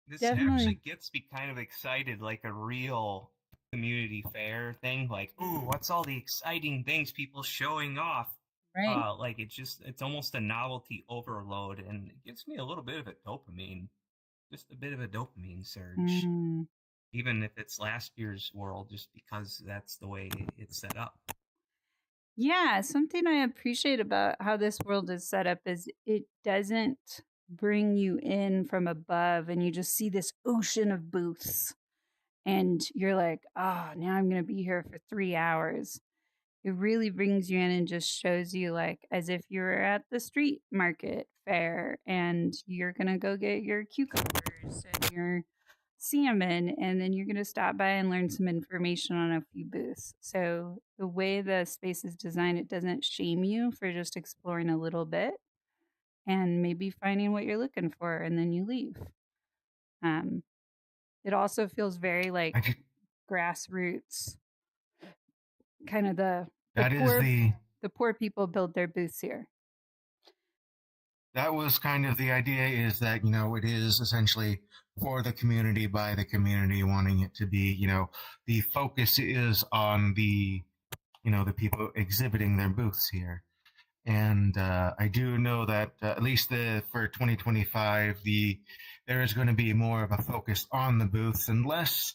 This Definitely. actually gets me kind of excited, like a real community fair thing. Like, ooh, what's all the exciting things people showing off? Right. Like it's almost a novelty overload, and it gives me a little bit of a dopamine, just a bit of a dopamine surge, Mm. even if it's last year's world, just because that's the way it's set up. Yeah, something I appreciate about how this world is set up is it doesn't bring you in from above and you just see this ocean of booths and you're like, oh, now I'm going to be here for 3 hours. It really brings you in and just shows you like as if you were at the street market fair and you're going to go get your cucumbers and your salmon and then you're going to stop by and learn some information on a few booths. So the way the space is designed, it doesn't shame you for just exploring a little bit and maybe finding what you're looking for and then you leave. It also feels very like grassroots, kind of the poor people build their booths here. That was kind of the idea, is that, it is essentially for the community, by the community, wanting it to be, the focus is on the people exhibiting their booths here. And I do know that at least for 2025, there is going to be more of a focus on the booths and less,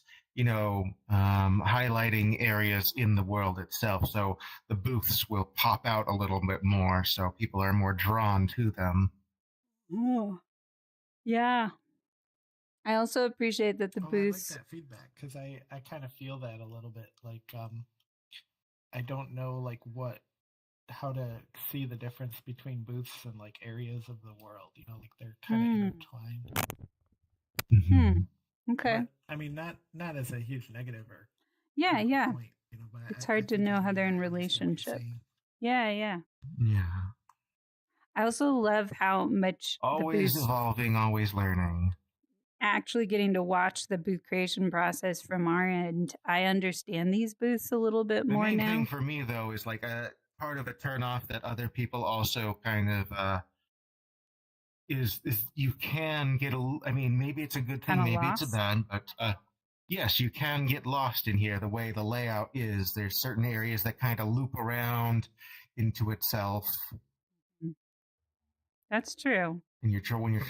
highlighting areas in the world itself. So the booths will pop out a little bit more, so people are more drawn to them. Oh, yeah. I also appreciate that the booths. I like that feedback because I kind of feel that a little bit. Like, I don't know like how to see the difference between booths and like areas of the world. Like they're kind of intertwined. Okay. But, I mean, not as a huge negative or yeah. point. But it's hard to know how they're in relationship. Yeah. I also love how much always the booths evolving, always learning. Actually getting to watch the booth creation process from our end. I understand these booths a little bit more now. The main thing for me, though, is like a part of a turnoff that other people also kind of is you can get maybe it's a good thing, maybe it's a bad, but yes, you can get lost in here the way the layout is. There's certain areas that kind of loop around into itself. That's true. And when you're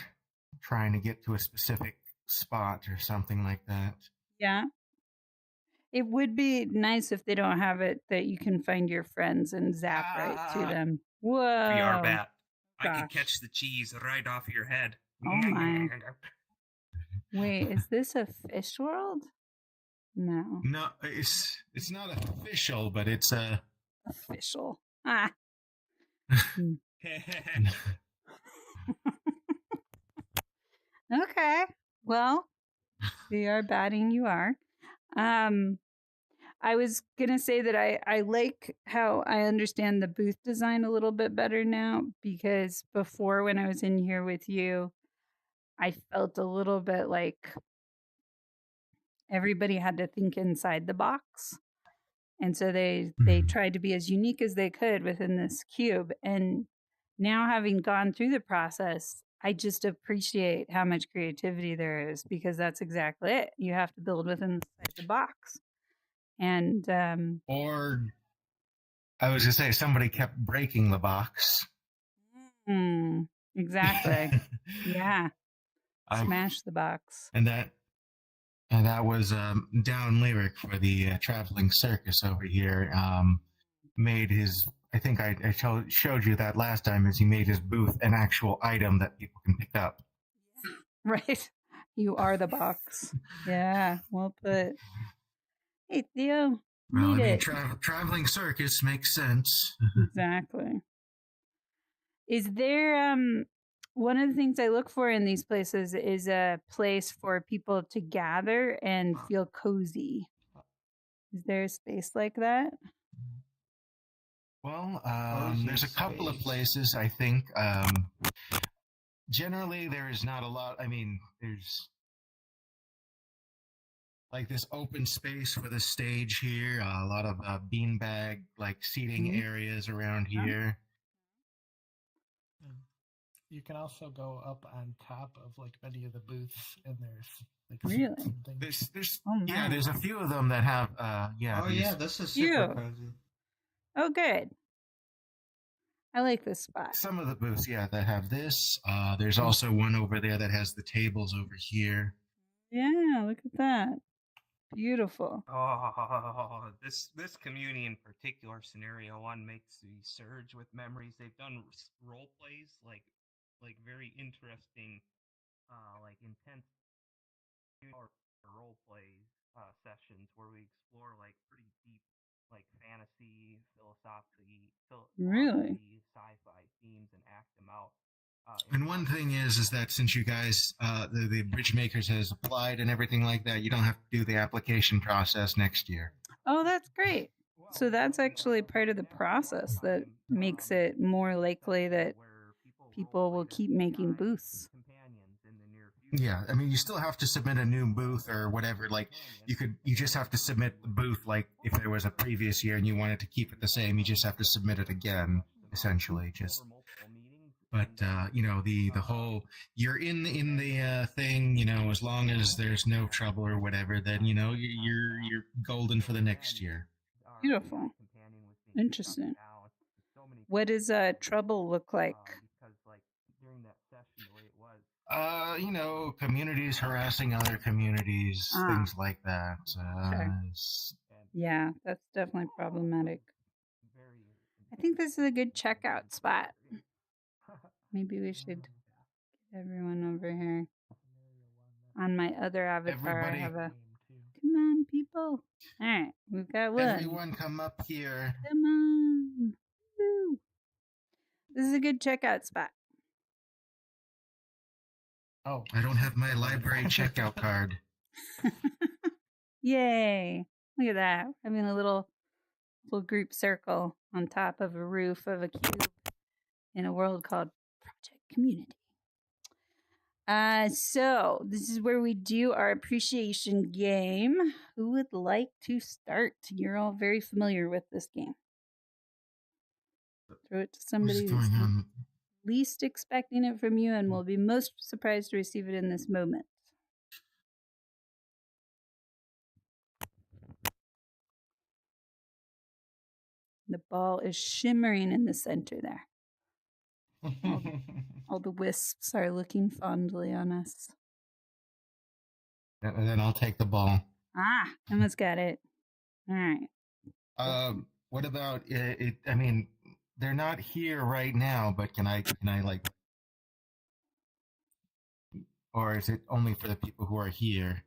trying to get to a specific spot or something like that. Yeah. It would be nice if they don't have it that you can find your friends and zap right to them. Whoa. VR bat. Gosh. I can catch the cheese right off your head. Oh my. Wait, is this a fish world? No. No, it's not official, but it's official. Ah. Okay. Well, VR batting you are. I was going to say that I like how I understand the booth design a little bit better now, because before when I was in here with you, I felt a little bit like everybody had to think inside the box. And so they tried to be as unique as they could within this cube. And now, having gone through the process, I just appreciate how much creativity there is, because that's exactly it. You have to build within the box. And or I was gonna say, somebody kept breaking the box. Exactly. Yeah. Smash the box. And that was Down Lyric for the traveling circus over here. Made his, I think I showed you that last time, is he made his booth an actual item that people can pick up. Right. You are the box. Yeah. Well put. Hey, Theo. Well, traveling circus makes sense. Exactly. Is there one of the things I look for in these places is a place for people to gather and feel cozy. Is there a space like that? Well, there's a couple of places, I think. Generally, there is not a lot. I mean, like this open space for the stage here. A lot of beanbag like seating Mhm. areas around Yeah. here. You can also go up on top of like many of the booths, and there's like Really? seats and things. There's Oh yeah, my. there's a few of them that have yeah. Oh These, yeah, this is super Cute. cozy. Oh, good. I like this spot. some of the booths, yeah, that have this. There's also one over there that has the tables over here. Yeah, look at that. Beautiful. Oh, this community in particular, scenario one, makes me surge with memories. They've done role plays, like very interesting, like intense or role play sessions where we explore like pretty deep, like fantasy, Really? sci-fi themes and act them out. And one thing is that since you guys, the Bridge Makers has applied and everything like that, you don't have to do the application process next year. Oh, that's great. So that's actually part of the process that makes it more likely that people will keep making booths. Yeah, I mean, you still have to submit a new booth or whatever. Like, you just have to submit the booth. Like, if there was a previous year and you wanted to keep it the same, you just have to submit it again, essentially. Just, but you know, the whole you're in the thing. You know, as long as there's no trouble or whatever, then you know you're golden for the next year. Beautiful. Interesting. What does trouble look like? You know, communities harassing other communities, things like that. Okay. Yeah, that's definitely problematic. I think this is a good checkout spot. Maybe we should get everyone over here. On my other avatar, I have a. Come on, people. All right, we've got one. Everyone come up here. Come on. Woo. This is a good checkout spot. Oh, I don't have my library checkout card. Yay. Look at that. Having a little group circle on top of a roof of a cube in a world called Project Community. So this is where we do our appreciation game. Who would like to start? You're all very familiar with this game. Throw it to somebody What's who's going on? least expecting it from you and will be most surprised to receive it in this moment. The ball is shimmering in the center there. All the wisps are looking fondly on us. And then I'll take the ball. Ah, almost got it. All right. What about it? I mean, they're not here right now, but can I like, or is it only for the people who are here?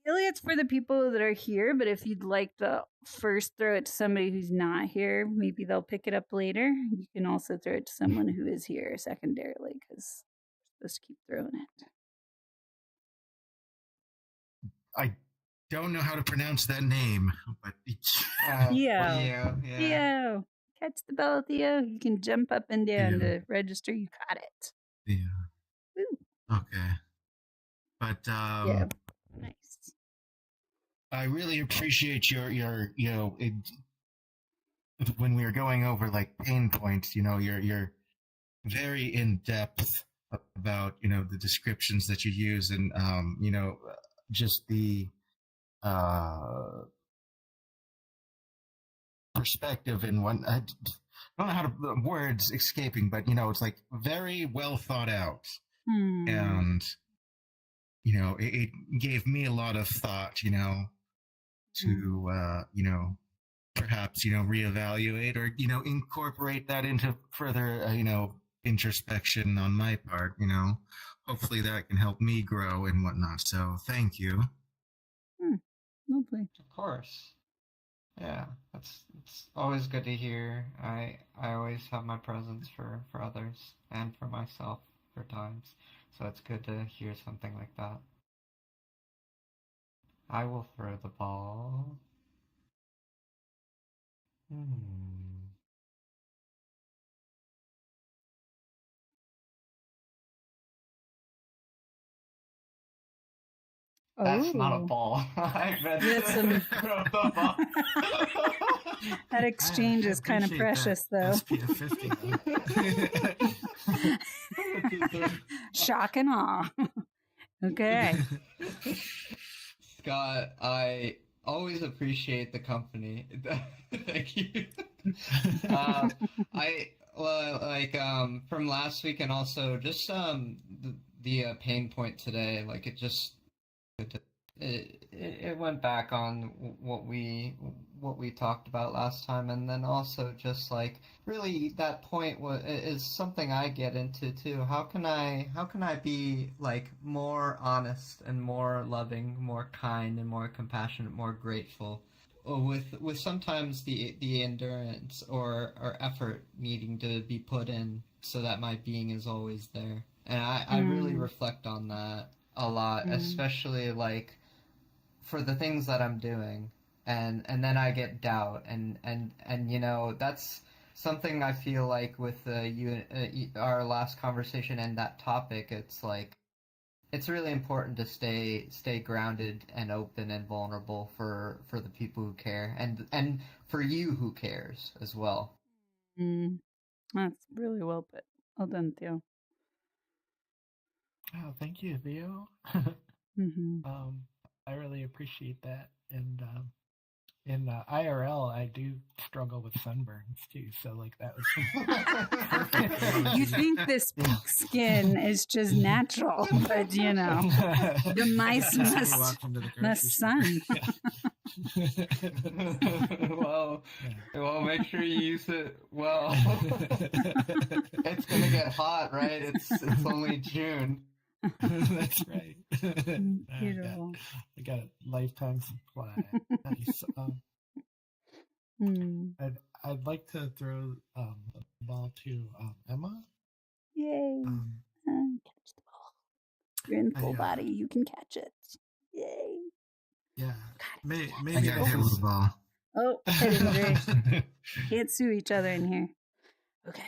Ideally, it's for the people that are here, but if you'd like to first throw it to somebody who's not here, maybe they'll pick it up later. You can also throw it to someone who is here secondarily, because we're supposed to keep throwing it. I don't know how to pronounce that name, but Theo. Yeah. Theo. Catch the ball, Theo. You can jump up and down to register you caught it. Yeah. Woo. Okay. But Yeah. Nice. I really appreciate your you know when we were going over like pain points, you know, you're very in depth about the descriptions that you use and just the perspective and what I don't know how to words escaping, but it's like very well thought out, and it gave me a lot of thought, to perhaps reevaluate or incorporate that into further introspection on my part. Hopefully that can help me grow and whatnot. So thank you. Lovely. Of course. Yeah, it's always good to hear. I always have my presence for others and for myself for times, so it's good to hear something like that. I will throw the ball. That's not a Oh. ball. I meant You had some- throw the ball. That exchange is kind of precious, though. SPF 50. Shock and awe. Okay. Scott, I always appreciate the company. Thank you. From last week and also just the pain point today. Like it went back on what we talked about last time, and then also just like really that point is something I get into too. How can I be like more honest and more loving, more kind and more compassionate, more grateful with sometimes the endurance or effort needing to be put in so that my being is always there. And I really reflect on that a lot, especially like for the things that I'm doing, and then I get doubt, and you know that's something I feel like with our last conversation and that topic. It's like it's really important to stay grounded and open and vulnerable for the people who care, and for you who cares as well. That's really well put. Well done, Theo. Oh, thank you, Theo. I really appreciate that. And in IRL, I do struggle with sunburns too. So like that was perfect. You think this pink skin is just natural, but you know, the mice must sun. Well, make sure you use it well. It's gonna get hot, right? It's only June. That's right. Beautiful. I got a lifetime supply. Nice. I'd like to throw the ball to Emma. Yay! Catch the ball. You're in full body. You can catch it. Yay! Yeah. Maybe I got hit with the ball. Oh, can't sue each other in here. Okay.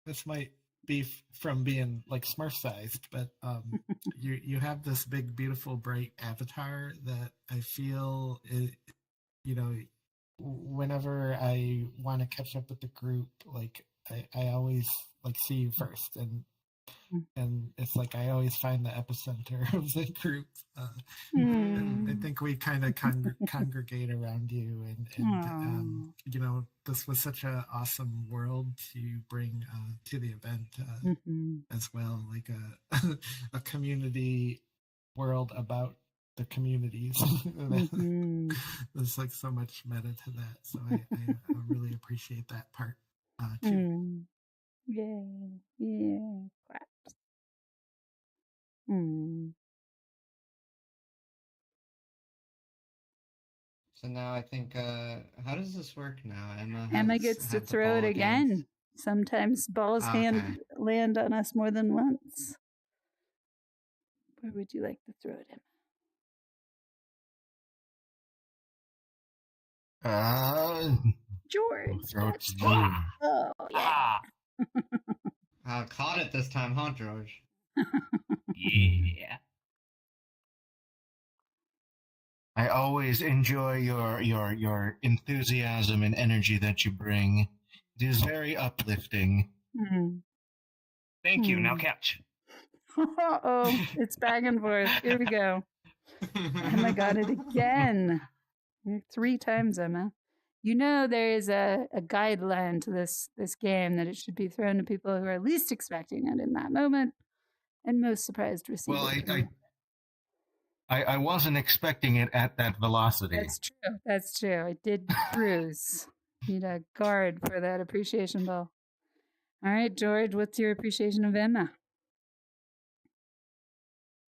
This might be from being like Smurf sized, but you have this big, beautiful, bright avatar that I feel you know, whenever I want to catch up with the group, like I always like see you first, and it's like I always find the epicenter of the group. I think we kind of congregate around you, and you know, this was such an awesome world to bring to the event as well, like a community world about the communities. There's like so much meta to that, so I really appreciate that part too. Yay! Yeah, claps. So now I think, how does this work now? Emma gets to throw it again. Sometimes balls land on us more than once. Where would you like to throw it, Emma? George. Throw it to George. Oh, yeah. Caught it this time, huh, George? Yeah. I always enjoy your enthusiasm and energy that you bring. It is very uplifting. Thank you. Now catch. Uh-oh. It's back and forth. Here we go. Emma got it again. 3 times, Emma. You know there is a guideline to this game that it should be thrown to people who are least expecting it in that moment and most surprised to receive it. Well, I wasn't expecting it at that velocity. That's true. I did cruise. Need a guard for that appreciation ball. All right, George, what's your appreciation of Emma?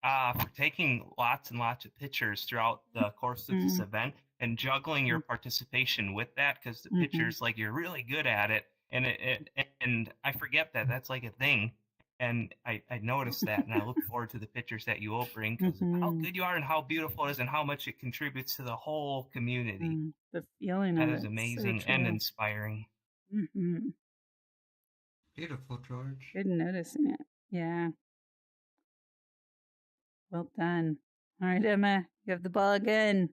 For taking lots and lots of pictures throughout the course of this event and juggling your participation with that, because the pictures, like, you're really good at it, and I forget that that's like a thing, and I noticed that, and I look forward to the pictures that you will bring because of how good you are and how beautiful it is and how much it contributes to the whole community. The feeling that of is it, amazing so and inspiring. Beautiful, George. Good noticing it. Yeah. Well done. All right, Emma, you have the ball again.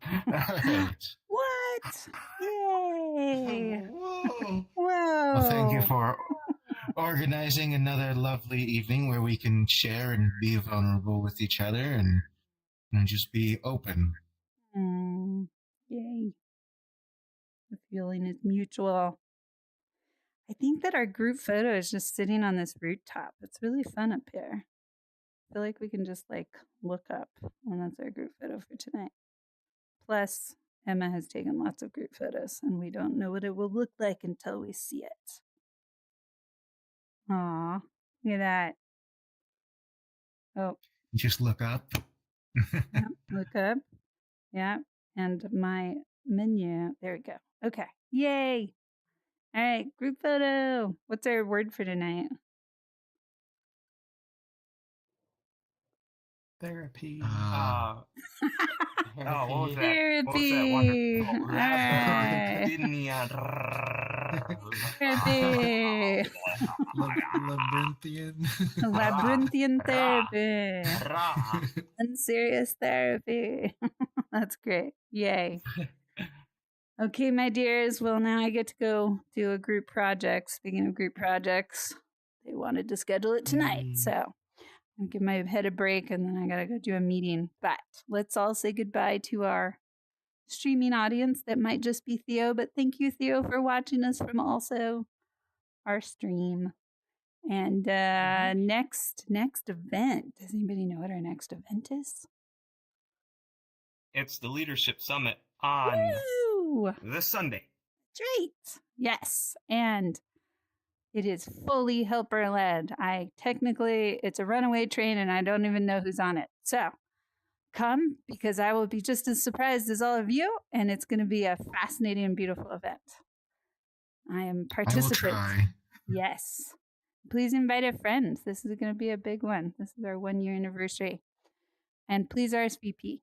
All right. What? Yay! Whoa. Whoa! Well, thank you for organizing another lovely evening where we can share and be vulnerable with each other and just be open. Yay. The feeling is mutual. I think that our group photo is just sitting on this rooftop. It's really fun up here. I feel like we can just look up, and that's our group photo for tonight. Plus, Emma has taken lots of group photos, and we don't know what it will look like until we see it. Aw, look at that. Oh, Just look up. yeah, look up. Yeah, and my menu. There we go. Okay, yay. All right, group photo. What's our word for tonight? Therapy. Oh, what was that? Therapy. What was that wonderful All right. Therapy. Labyrinthian. Labyrinthian therapy. Unserious therapy. That's great. Yay. Okay, my dears. Well, now I get to go do a group project. Speaking of group projects, they wanted to schedule it tonight. So I'll give my head a break and then I got to go do a meeting. But let's all say goodbye to our streaming audience. That might just be Theo, but thank you, Theo, for watching us from also our stream. And next event. Does anybody know what our next event is? It's the Leadership Summit on this Sunday. That's right. Yes. And it is fully helper led. It's a runaway train and I don't even know who's on it. So come because I will be just as surprised as all of you. And it's going to be a fascinating and beautiful event. I am participant. I will try. Yes. Please invite a friend. This is going to be a big one. This is our 1 year anniversary. And please RSVP.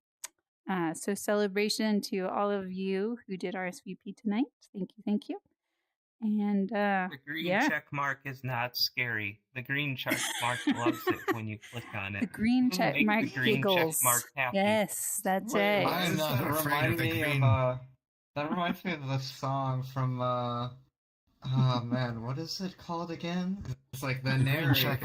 So celebration to all of you who did RSVP tonight. Thank you, thank you. And the green check mark is not scary. The green check mark loves it when you click on it. The green check Make mark the green giggles. check mark happy. Yes, that's right. I'm not afraid of the green. That reminds me of the song from oh man, what is it called again? It's like the narrator.